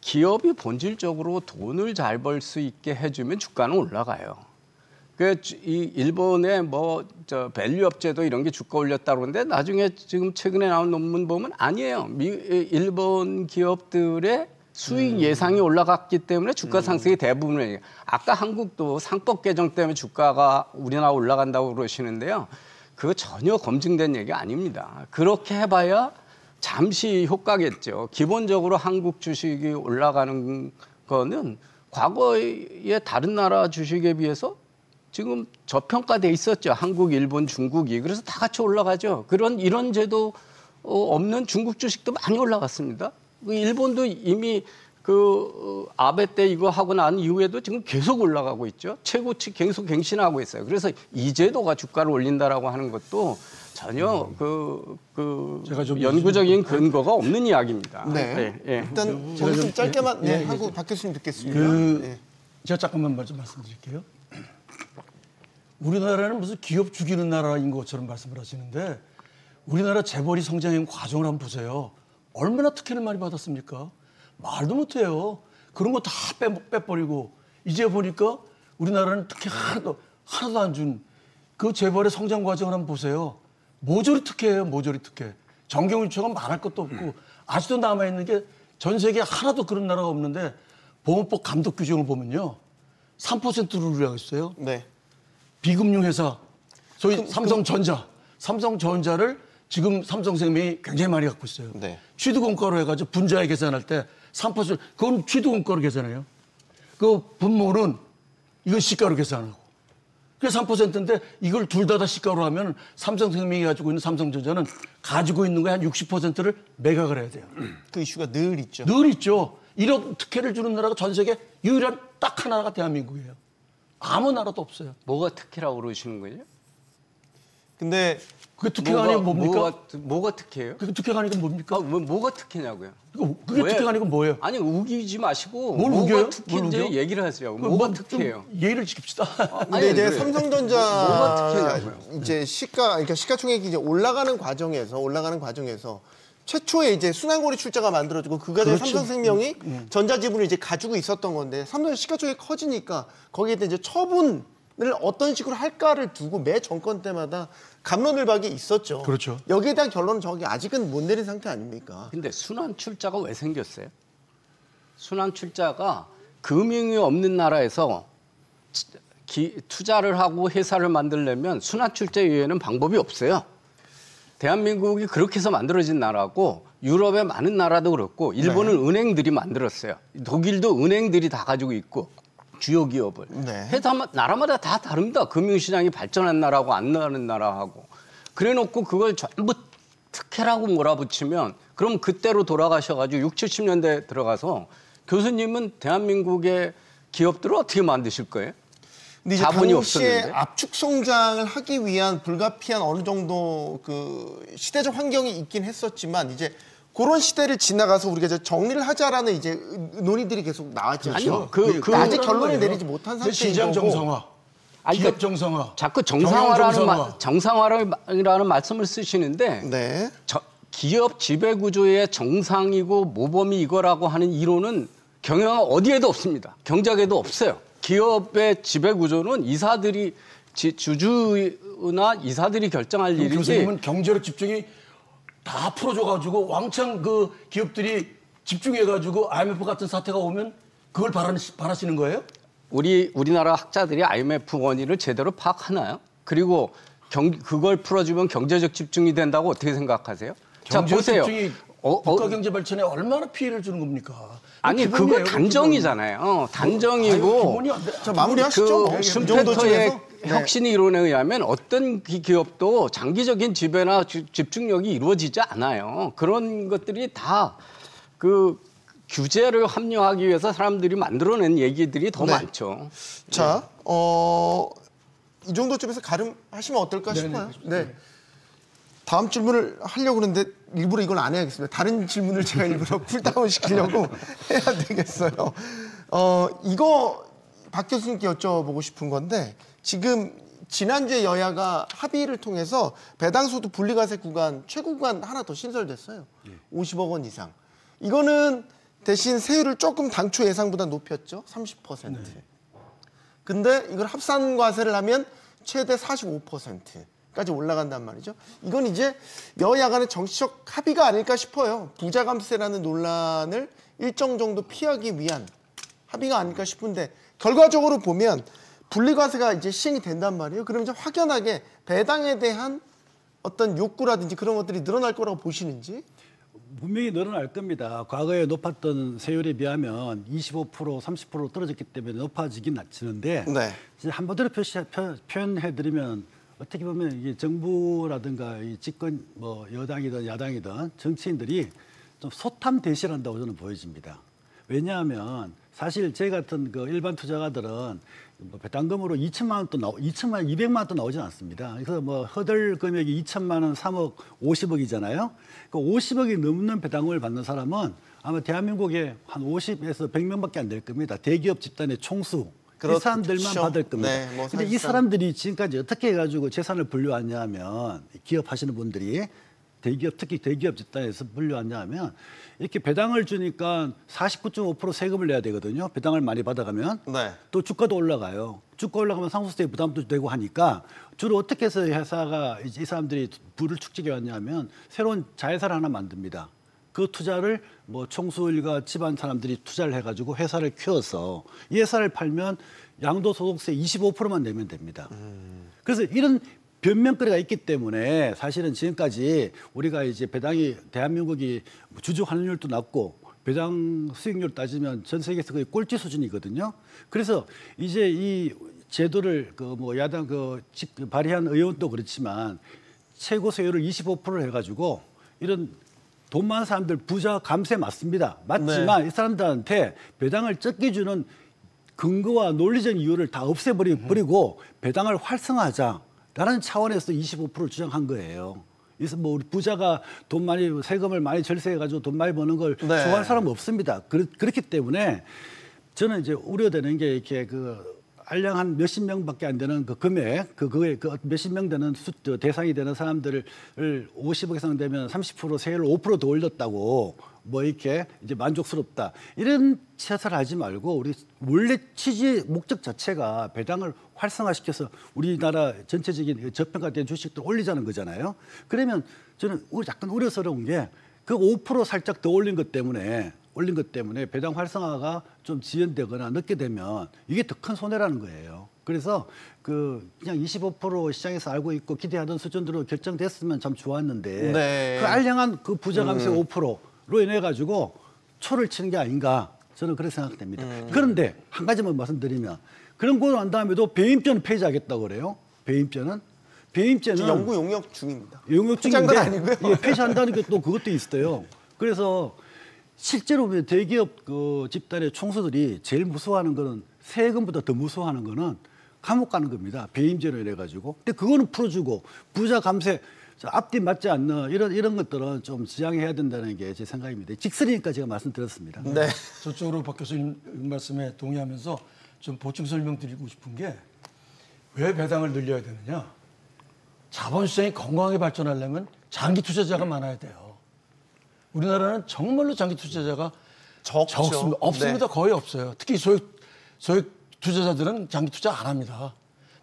[SPEAKER 4] 기업이 본질적으로 돈을 잘 벌 수 있게 해주면 주가는 올라가요. 이 일본의 밸류업제도 이런 게 주가 올렸다고 그러는데 나중에 지금 최근에 나온 논문 보면 아니에요. 일본 기업들의 수익 예상이 올라갔기 때문에 주가 상승이 대부분이에요. 아까 한국도 상법 개정 때문에 주가가 우리나라 올라간다고 그러시는데요. 그거 전혀 검증된 얘기 아닙니다. 그렇게 해봐야 잠시 효과겠죠. 기본적으로 한국 주식이 올라가는 거는 과거의 다른 나라 주식에 비해서 지금 저평가돼 있었죠. 한국, 일본, 중국이. 그래서 다 같이 올라가죠. 이런 제도 없는 중국 주식도 많이 올라갔습니다. 일본도 이미 그 아베 때 이거 하고 난 이후에도 지금 계속 올라가고 있죠. 최고치 계속 갱신하고 있어요. 그래서 이 제도가 주가를 올린다라고 하는 것도 전혀 제가 좀 연구적인 근거가 없는 이야기입니다.
[SPEAKER 1] 일단 제가 좀 짧게만 하고 박 교수님 듣겠습니다.
[SPEAKER 3] 제가 잠깐만 좀 말씀드릴게요. 우리나라는 무슨 기업 죽이는 나라인 것처럼 말씀을 하시는데 우리나라 재벌이 성장한 과정을 한번 보세요. 얼마나 특혜를 많이 받았습니까? 말도 못해요. 그런 거 다 빼버리고 이제 보니까 우리나라는 특혜 하나도 안 준 그 재벌의 성장 과정을 한번 보세요. 모조리 특혜예요. 모조리 특혜. 정경유착은 말할 것도 없고 아직도 남아있는 게 전 세계에 하나도 그런 나라가 없는데 보험법 감독 규정을 보면요. 3%를 우려하고 있어요. 비금융 회사, 소위 삼성전자를 지금 삼성생명이 굉장히 많이 갖고 있어요.
[SPEAKER 1] 네.
[SPEAKER 3] 취득원가로 해가지고 분자에 계산할 때 3% 그건 취득원가로 계산해요. 그 분모는 이건 시가로 계산하고. 그게 3%인데 이걸 둘 다 시가로 하면 삼성생명이 가지고 있는 삼성전자는 가지고 있는 거에 한 60%를 매각을 해야 돼요.
[SPEAKER 1] 그 이슈가 늘 있죠.
[SPEAKER 3] 늘 있죠. 이런 특혜를 주는 나라가 전 세계 유일한 딱 하나가 대한민국이에요. 아무 나라도 없어요.
[SPEAKER 4] 뭐가 특혜라고 그러시는 거예요?
[SPEAKER 1] 근데
[SPEAKER 3] 그게 특혜가 아니고 뭡니까?
[SPEAKER 4] 뭐가 특혜예요?
[SPEAKER 3] 그게 특혜가 아니고 뭡니까?
[SPEAKER 4] 뭐가 특혜냐고요?
[SPEAKER 3] 그게 특혜가 아니고 뭐예요?
[SPEAKER 4] 아니 우기지 마시고
[SPEAKER 3] 뭘
[SPEAKER 4] 뭐가
[SPEAKER 3] 우겨요?
[SPEAKER 4] 특혜인지
[SPEAKER 3] 뭘 우겨?
[SPEAKER 4] 얘기를 하세요. 뭐가 특혜예요?
[SPEAKER 3] 예의를 지킵시다.
[SPEAKER 1] 근데 이제
[SPEAKER 4] 뭐가
[SPEAKER 1] 삼성전자
[SPEAKER 4] 특혜냐고요?
[SPEAKER 1] 이제 그러니까 시가총액이 이제 올라가는 과정에서 최초에 이제 순환고리 출자가 만들어지고 그 과정에
[SPEAKER 3] 그렇죠.
[SPEAKER 1] 삼성생명이 전자지분을 이제 가지고 있었던 건데 삼성전자 시가총액이 커지니까 거기에 대해 이제 처분을 어떤 식으로 할까를 두고 매 정권 때마다 갑론을박이 있었죠.
[SPEAKER 3] 그렇죠.
[SPEAKER 1] 여기에 대한 결론은 저기 아직은 못 내린 상태 아닙니까?
[SPEAKER 4] 근데 순환 출자가 왜 생겼어요? 순환 출자가 금융이 없는 나라에서 투자를 하고 회사를 만들려면 순환 출자 이외에는 방법이 없어요. 대한민국이 그렇게 해서 만들어진 나라고 유럽의 많은 나라도 그렇고 일본은
[SPEAKER 1] 네.
[SPEAKER 4] 은행들이 만들었어요. 독일도 은행들이 다 가지고 있고 주요 기업을.
[SPEAKER 1] 네.
[SPEAKER 4] 나라마다 다 다릅니다. 금융시장이 발전한 나라하고 안 나는 나라하고. 그래놓고 그걸 전부 특혜라고 몰아붙이면 그럼 그때로 돌아가셔가지고 60, 70년대 들어가서 교수님은 대한민국의 기업들을 어떻게 만드실 거예요?
[SPEAKER 1] 근데 이제
[SPEAKER 4] 자본이
[SPEAKER 1] 당시에
[SPEAKER 4] 없었는데.
[SPEAKER 1] 압축 성장을 하기 위한 불가피한 어느 정도 그 시대적 환경이 있긴 했었지만 이제 그런 시대를 지나가서 우리가 이제 정리를 하자라는 이제 논의들이 계속 나왔죠.
[SPEAKER 4] 아니요.
[SPEAKER 1] 아직 결론을 내리지 못한 상태인
[SPEAKER 3] 시장
[SPEAKER 1] 거고.
[SPEAKER 3] 정상화,
[SPEAKER 4] 아니,
[SPEAKER 3] 기업 정상화.
[SPEAKER 4] 자꾸
[SPEAKER 3] 정상화.
[SPEAKER 4] 정상화라는 말씀을 쓰시는데
[SPEAKER 1] 네.
[SPEAKER 4] 기업 지배 구조의 정상이고 모범이 이거라고 하는 이론은 경영 어디에도 없습니다. 경제학에도 없어요. 기업의 지배 구조는 이사들이 주주나 이사들이 결정할 일이지.
[SPEAKER 3] 교수님은 경제력 집중이 다 풀어줘가지고 왕창 그 기업들이 집중해가지고 IMF 같은 사태가 오면 그걸 바라시는 거예요?
[SPEAKER 4] 우리나라 학자들이 IMF 원인을 제대로 파악하나요? 그리고 그걸 풀어주면 경제적 집중이 된다고 어떻게 생각하세요? 자 보세요.
[SPEAKER 3] 집중이 국가 경제 발전에 얼마나 피해를 주는 겁니까?
[SPEAKER 4] 아니 그거 단정이잖아요. 단정이고.
[SPEAKER 1] 자 마무리하시죠.
[SPEAKER 4] 그 슈페터의 혁신 이론에 의하면 어떤 기업도 장기적인 지배나 집중력이 이루어지지 않아요. 그런 것들이 다 그 규제를 합리화하기 위해서 사람들이 만들어낸 얘기들이 더 많죠.
[SPEAKER 1] 자, 이 정도쯤에서 가름하시면 어떨까 싶어요. 네. 다음 질문을 하려고 하는데 일부러 이걸 안 해야겠습니다. 다른 질문을 제가 일부러 쿨다운 시키려고 해야 되겠어요. 이거 박 교수님께 여쭤보고 싶은 건데 지금 지난주에 여야가 합의를 통해서 배당소득 분리과세 구간 최고 구간 하나 더 신설됐어요. 50억 원 이상. 이거는 대신 세율을 조금 당초 예상보다 높였죠. 30%. 네. 근데 이걸 합산과세를 하면 최대 45%까지 올라간단 말이죠. 이건 이제 여야 간의 정치적 합의가 아닐까 싶어요. 부자감세라는 논란을 일정 정도 피하기 위한 합의가 아닐까 싶은데 결과적으로 보면 분리과세가 이제 시행이 된단 말이에요. 그러면 이제 확연하게 배당에 대한 어떤 욕구라든지 그런 것들이 늘어날 거라고 보시는지?
[SPEAKER 2] 분명히 늘어날 겁니다. 과거에 높았던 세율에 비하면 25%, 30% 떨어졌기 때문에 높아지긴 지는데
[SPEAKER 1] 네.
[SPEAKER 2] 한마디로 표현해드리면 어떻게 보면 이게 정부라든가 이 집권 여당이든 야당이든 정치인들이 좀 소탐대실한다고 저는 보여집니다. 왜냐하면 사실 제 같은 그 일반 투자가들은 배당금으로 2천만 원 또 200만 원 또 나오진 않습니다. 그래서 허들 금액이 2천만 원, 3억, 50억이잖아요. 그 50억이 넘는 배당금을 받는 사람은 아마 대한민국에 한 50에서 100명밖에 안 될 겁니다. 대기업 집단의 총수. 이 사람들만 받을 겁니다. 네, 근데 이 사람들이 지금까지 어떻게 해가지고 재산을 분류하냐 하면 기업 하시는 분들이 특히 대기업 집단에서 분류하냐 하면 이렇게 배당을 주니까 49.5% 세금을 내야 되거든요. 배당을 많이 받아가면.
[SPEAKER 1] 네.
[SPEAKER 2] 또 주가도 올라가요. 주가 올라가면 상속세 부담도 되고 하니까 주로 어떻게 해서 회사가 이 사람들이 부를 축적해 왔냐면 새로운 자회사를 하나 만듭니다. 그 투자를 총수일가 집안 사람들이 투자를 해가지고 회사를 키워서 이 회사를 팔면 양도소득세 25%만 내면 됩니다. 그래서 이런 변명거리가 있기 때문에 사실은 지금까지 우리가 이제 배당이 대한민국이 주주 환율도 낮고 배당 수익률 따지면 전 세계에서 거의 꼴찌 수준이거든요. 그래서 이제 이 제도를 야당 발의한 의원도 그렇지만 최고 세율을 25%를 해가지고 이런 돈 많은 사람들 부자 감세 맞습니다. 맞지만 네. 이 사람들한테 배당을 적게 주는 근거와 논리적 이유를 다 없애버리고 배당을 활성화하자라는 차원에서 25%를 주장한 거예요. 그래서 우리 부자가 돈 많이 세금을 많이 절세해가지고 돈 많이 버는 걸 네. 좋아할 사람은 없습니다. 그렇기 때문에 저는 이제 우려되는 게 이렇게 알량 한 몇십 명밖에 안 되는 그 금액, 그거에 몇십 명 되는 대상이 되는 사람들을 50억 이상 되면 30% 세율을 5% 더 올렸다고 이렇게 이제 만족스럽다. 이런 시사를 하지 말고 우리 원래 취지 목적 자체가 배당을 활성화시켜서 우리나라 전체적인 저평가된 주식들 올리자는 거잖아요. 그러면 저는 약간 우려스러운 게 그 5% 살짝 더 올린 것 때문에 배당 활성화가 좀 지연되거나 늦게 되면 이게 더 큰 손해라는 거예요. 그래서 그냥 25% 시장에서 알고 있고 기대하던 수준으로 결정됐으면 참 좋았는데 네. 그 알량한 그 부자 감세 5%로 인해 가지고 초를 치는 게 아닌가 저는 그렇게 생각됩니다. 그런데 한 가지만 말씀드리면 그런 거 난 다음에도 배임죄는 폐지하겠다고 그래요. 배임죄는
[SPEAKER 1] 연구 용역 중입니다.
[SPEAKER 2] 용역 중인데 예, 폐지한다는 게 또 그것도 있어요. 그래서 실제로 대기업 집단의 총수들이 제일 무서워하는 거는 세금보다 더 무서워하는 거는 감옥 가는 겁니다. 배임죄로 인해 가지고. 근데 그거는 풀어주고 부자 감세 앞뒤 맞지 않는 이런 것들은 좀 지양해야 된다는 게 제 생각입니다. 직설이니까 제가 말씀드렸습니다.
[SPEAKER 3] 네. 저쪽으로 박 교수님 말씀에 동의하면서 좀 보충 설명드리고 싶은 게 왜 배당을 늘려야 되느냐? 자본시장이 건강하게 발전하려면 장기 투자자가 많아야 돼요. 우리나라는 정말로 장기 투자자가 적습니다. 없습니다. 네. 거의 없어요. 특히 소액 투자자들은 장기 투자 안 합니다.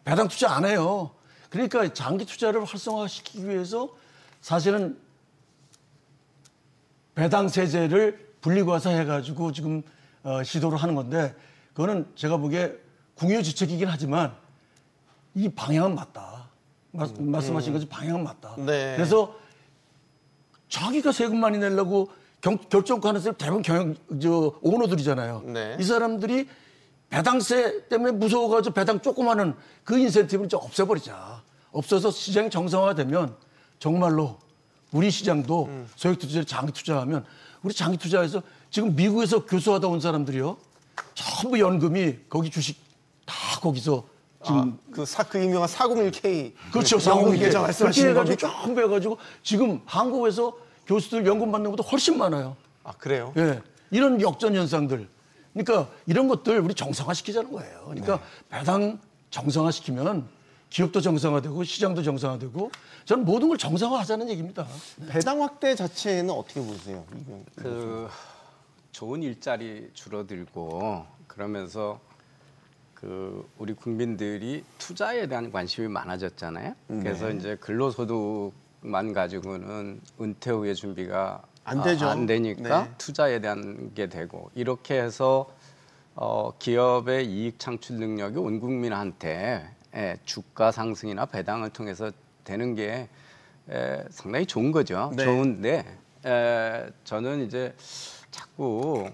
[SPEAKER 3] 배당 투자 안 해요. 그러니까 장기 투자를 활성화시키기 위해서 사실은 배당 세제를 분리과세해가지고 지금 시도를 하는 건데 그거는 제가 보기에 궁여지책이긴 하지만 이 방향은 맞다. 말씀하신 것이 방향은 맞다. 네. 그래서 자기가 세금 많이 내려고 결정하는 사람 대부분 오너들이잖아요. 네. 이 사람들이 배당세 때문에 무서워가지고 배당 조금 하는 그 인센티브를 좀 없애버리자. 없어서 시장이 정상화되면 정말로 우리 시장도 소액 투자를 장기 투자하면 우리 장기 투자해서 지금 미국에서 교수하다 온 사람들이요. 전부 연금이 거기 주식 다 거기서 지금
[SPEAKER 1] 그 유명한 401k
[SPEAKER 3] 그렇죠. 401k 말씀하시는 거죠. 전부 해가지고 지금 한국에서 교수들 연금 받는 것보다 훨씬 많아요.
[SPEAKER 1] 아 그래요?
[SPEAKER 3] 예, 이런 역전 현상들. 그러니까 이런 것들 우리 정상화시키자는 거예요. 그러니까 네. 배당 정상화시키면 기업도 정상화되고 시장도 정상화되고 저는 모든 걸 정상화하자는 얘기입니다.
[SPEAKER 1] 배당 확대 자체는 어떻게 보세요?
[SPEAKER 4] 좋은 일자리 줄어들고 그러면서 우리 국민들이 투자에 대한 관심이 많아졌잖아요. 그래서 이제 근로소득만 가지고는 은퇴 후에 준비가 안 되니까 네. 투자에 대한 게 되고 이렇게 해서 기업의 이익 창출 능력이 온 국민한테 주가 상승이나 배당을 통해서 되는 게 상당히 좋은 거죠. 네. 좋은데 저는 이제 자꾸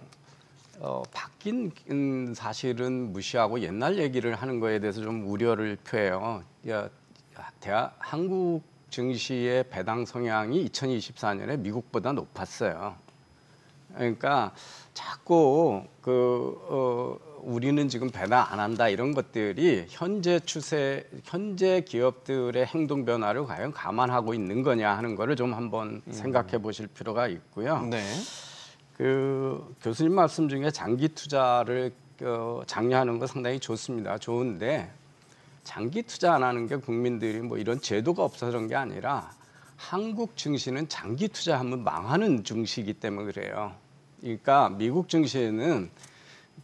[SPEAKER 4] 바뀐 사실은 무시하고 옛날 얘기를 하는 거에 대해서 좀 우려를 표해요. 한국 증시의 배당 성향이 2024년에 미국보다 높았어요. 그러니까 자꾸 우리는 지금 배당 안 한다 이런 것들이 현재 추세, 현재 기업들의 행동 변화를 과연 감안하고 있는 거냐 하는 거를 좀 한번 생각해 보실 필요가 있고요. 네. 교수님 말씀 중에 장기 투자를 장려하는 거 상당히 좋습니다. 좋은데 장기 투자 안 하는 게 국민들이 이런 제도가 없어서 그런 게 아니라 한국 증시는 장기 투자하면 망하는 증시이기 때문에 그래요. 그러니까 미국 증시는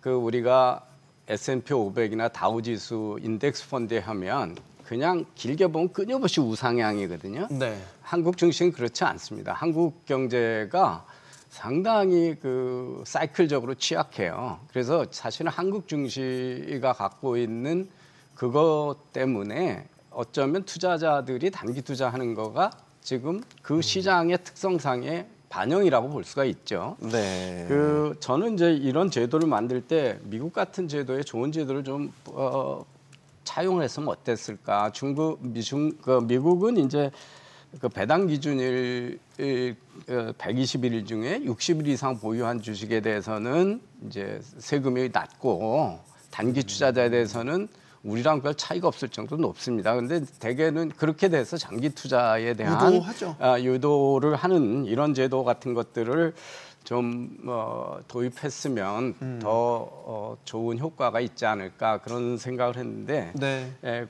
[SPEAKER 4] 우리가 S&P 500이나 다우지수 인덱스 펀드에 하면 그냥 길게 보면 끊임없이 우상향이거든요. 네. 한국 증시는 그렇지 않습니다. 한국 경제가 상당히 사이클적으로 취약해요. 그래서 사실은 한국 증시가 갖고 있는 그것 때문에 어쩌면 투자자들이 단기 투자하는 거가 지금 그 시장의 특성상의 반영이라고 볼 수가 있죠.
[SPEAKER 1] 네.
[SPEAKER 4] 저는 이제 이런 제도를 만들 때 미국 같은 제도에 좋은 제도를 좀 차용을 했으면 어땠을까? 미국은 이제 그 배당 기준일 120일 중에 60일 이상 보유한 주식에 대해서는 이제 세금이 낮고 단기 투자자에 대해서는 우리랑 별 차이가 없을 정도로 높습니다. 그런데 대개는 그렇게 돼서 장기 투자에 대한 유도를 하는 이런 제도 같은 것들을 좀 도입했으면 더 좋은 효과가 있지 않을까 그런 생각을 했는데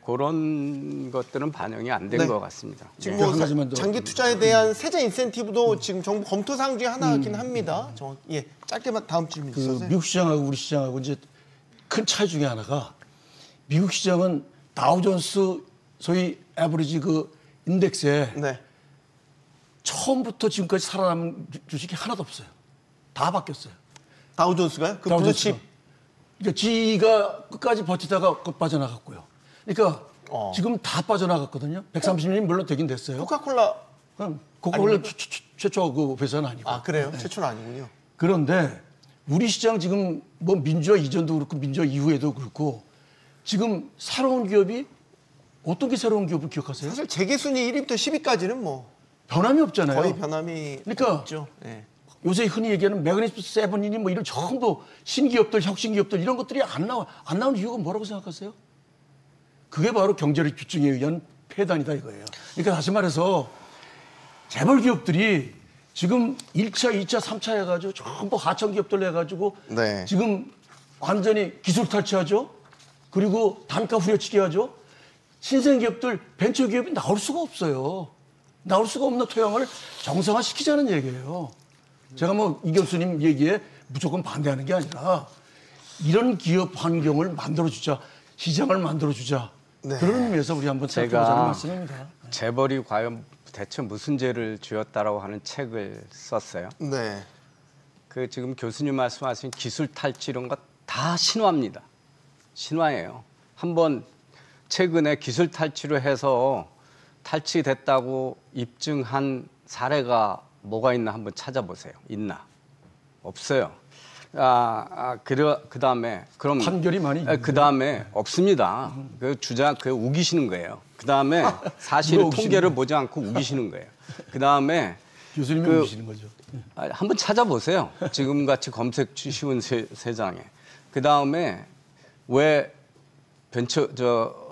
[SPEAKER 4] 그런 것들은 반영이 안 된 것 같습니다.
[SPEAKER 1] 지금 뭐 장기 투자에 대한 세제 인센티브도 지금 정부 검토 사항 중에 하나이긴 합니다. 짧게만 다음 질문 주세요.
[SPEAKER 3] 미국 시장하고 우리 시장하고 이제 큰 차이 중에 하나가 미국 시장은 다우존스 소위 에버리지 그 인덱스에 처음부터 지금까지 살아남은 주식이 하나도 없어요. 다 바뀌었어요.
[SPEAKER 1] 다우존스가요? 그 블루칩?
[SPEAKER 3] 그러니까 지가 끝까지 버티다가 빠져나갔고요. 그러니까 지금 다 빠져나갔거든요. 130년이 물론 되긴 됐어요.
[SPEAKER 1] 코카콜라
[SPEAKER 3] 최초 그 회사는 아니고.
[SPEAKER 1] 아 그래요? 최초는 아니군요.
[SPEAKER 3] 그런데 우리 시장 지금 뭐 민주화 이전도 그렇고 민주화 이후에도 그렇고 지금 새로운 기업이 어떤 게 새로운 기업을 기억하세요?
[SPEAKER 1] 사실 재계순위 1위부터 10위까지는 뭐
[SPEAKER 3] 변함이 없잖아요.
[SPEAKER 1] 거의 변함이 없죠.
[SPEAKER 3] 요새 흔히 얘기하는 매그니피센트 세븐이니 뭐 이런 전부 신기업들, 혁신기업들 이런 것들이 안 나오는 이유가 뭐라고 생각하세요? 그게 바로 경제력 규증에 의한 폐단이다 이거예요. 그러니까 다시 말해서 재벌 기업들이 지금 1차, 2차, 3차 해가지고 전부 하청 기업들 해가지고 지금 완전히 기술 탈취하죠. 그리고 단가 후려치기 하죠. 신생 기업들, 벤처 기업이 나올 수가 없어요. 나올 수가 없는 토양을 정상화시키자는 얘기예요. 제가 뭐 이 교수님 얘기에 무조건 반대하는 게 아니라 이런 기업 환경을 만들어주자, 시장을 만들어주자. 그런 의미에서 우리 한번 생각해보자는 말씀입니다.
[SPEAKER 4] 재벌이 과연 대체 무슨 죄를 지었다라고 하는 책을 썼어요. 그 지금 교수님 말씀하신 기술 탈취 이런 거 다 신화입니다. 신화예요. 한번 최근에 기술 탈취를 해서 탈취됐다고 입증한 사례가 뭐가 있나 한번 찾아보세요. 있나? 없어요. 그다음에 그럼
[SPEAKER 3] 판결이 많이
[SPEAKER 4] 그다음에 없습니다. 그 우기시는 거예요. 그다음에 사실 통계를 보지 않고 우기시는 거예요. 그다음에
[SPEAKER 3] 교수님이 우기시는 거죠.
[SPEAKER 4] 한번 찾아보세요. 지금 같이 검색 쉬운 세상에. 그다음에 왜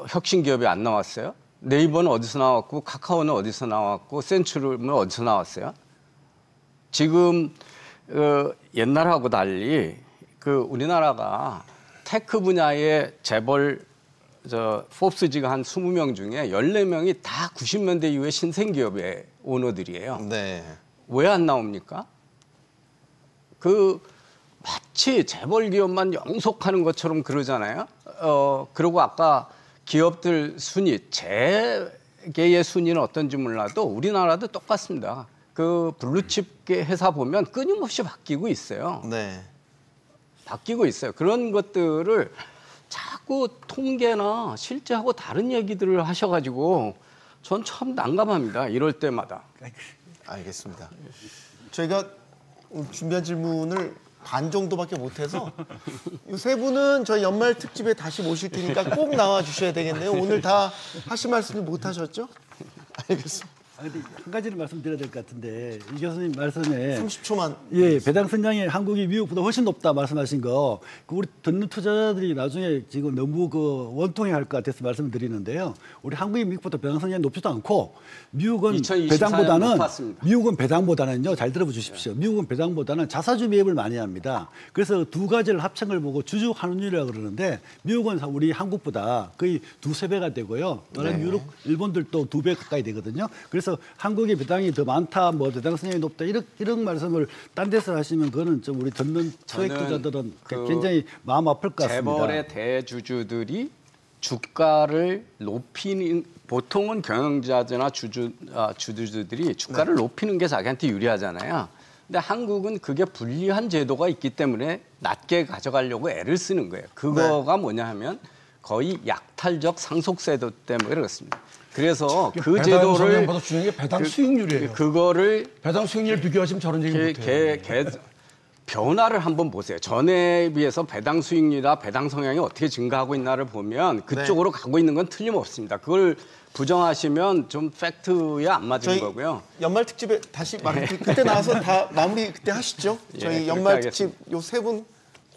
[SPEAKER 4] 혁신 기업이 안 나왔어요? 네이버는 어디서 나왔고 카카오는 어디서 나왔고 센츄리는 어디서 나왔어요? 지금 옛날하고 달리 우리나라가 테크 분야의 재벌 포브스지가 한 20명 중에 14명이 다 90년대 이후에 신생기업의 오너들이에요. 왜 안 나옵니까? 마치 재벌 기업만 영속하는 것처럼 그러잖아요. 그리고 아까 기업들 순위, 재계의 순위는 어떤지 몰라도 우리나라도 똑같습니다. 그 블루칩 회사 보면 끊임없이 바뀌고 있어요. 바뀌고 있어요. 그런 것들을 자꾸 통계나 실제하고 다른 얘기들을 하셔가지고 전 참 난감합니다. 이럴 때마다.
[SPEAKER 1] 알겠습니다. 저희가 준비한 질문을 반 정도밖에 못해서 이 세 분은 저희 연말 특집에 다시 모실 테니까 꼭 나와 주셔야 되겠네요. 오늘 다 하실 말씀을 못 하셨죠? 알겠습니다.
[SPEAKER 2] 근데 한 가지를 말씀드려야 될 것 같은데 이 교수님 말씀에
[SPEAKER 1] 30초만
[SPEAKER 2] 배당 성장이 한국이 미국보다 훨씬 높다 말씀하신 거 우리 듣는 투자자들이 나중에 지금 너무 원통해할 것 같아서 말씀을 드리는데요. 우리 한국이 미국보다 배당 성장이 높지도 않고 미국은 배당보다는요. 잘 들어봐 주십시오. 미국은 배당보다는 자사주 매입을 많이 합니다. 그래서 두 가지를 합친 걸 보고 주주 환원율이라고 그러는데 미국은 우리 한국보다 거의 2~3배가 되고요. 유럽, 일본들도 2배 가까이 되거든요. 그래서 한국의 배당이 더 많다, 배당 성장이 높다 이런 말씀을 딴 데서 하시면 그거는 좀 우리 듣는 소액 투자들은 굉장히 마음 아플 것 같습니다.
[SPEAKER 4] 재벌의 대주주들이 주가를 높이는 보통은 경영자나 주주들이 주가를 높이는 게 자기한테 유리하잖아요. 근데 한국은 그게 불리한 제도가 있기 때문에 낮게 가져가려고 애를 쓰는 거예요. 그거가 뭐냐 하면 거의 약탈적 상속세도 때문에 그렇습니다. 그래서 그
[SPEAKER 3] 배당
[SPEAKER 4] 제도를
[SPEAKER 3] 성향보다 중요한 게 배당 수익률이에요.
[SPEAKER 4] 그거를
[SPEAKER 3] 배당 수익률 비교하시면 저런 얘기 못해요.
[SPEAKER 4] 변화를 한번 보세요. 전에 비해서 배당 수익률이나 배당 성향이 어떻게 증가하고 있나를 보면 그쪽으로 가고 있는 건 틀림없습니다. 그걸 부정하시면 좀 팩트에 안 맞는 거고요.
[SPEAKER 1] 연말 특집에 다시 그때 나와서 다 마무리 그때 하시죠. 저희 연말 특집 요 세 분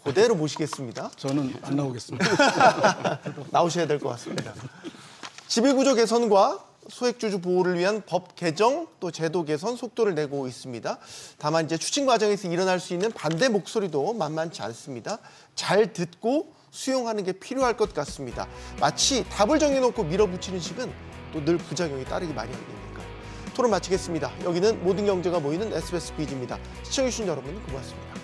[SPEAKER 1] 그대로 모시겠습니다.
[SPEAKER 3] 저는 안 나오겠습니다.
[SPEAKER 1] 나오셔야 될 것 같습니다. 지배구조 개선과 소액주주 보호를 위한 법 개정 또 제도 개선 속도를 내고 있습니다. 다만 이제 추진 과정에서 일어날 수 있는 반대 목소리도 만만치 않습니다. 잘 듣고 수용하는 게 필요할 것 같습니다. 마치 답을 정해놓고 밀어붙이는 식은 또 늘 부작용이 따르기 마련이니까요. 토론 마치겠습니다. 여기는 모든 경제가 모이는 SBS 비즈입니다. 시청해주신 여러분 고맙습니다.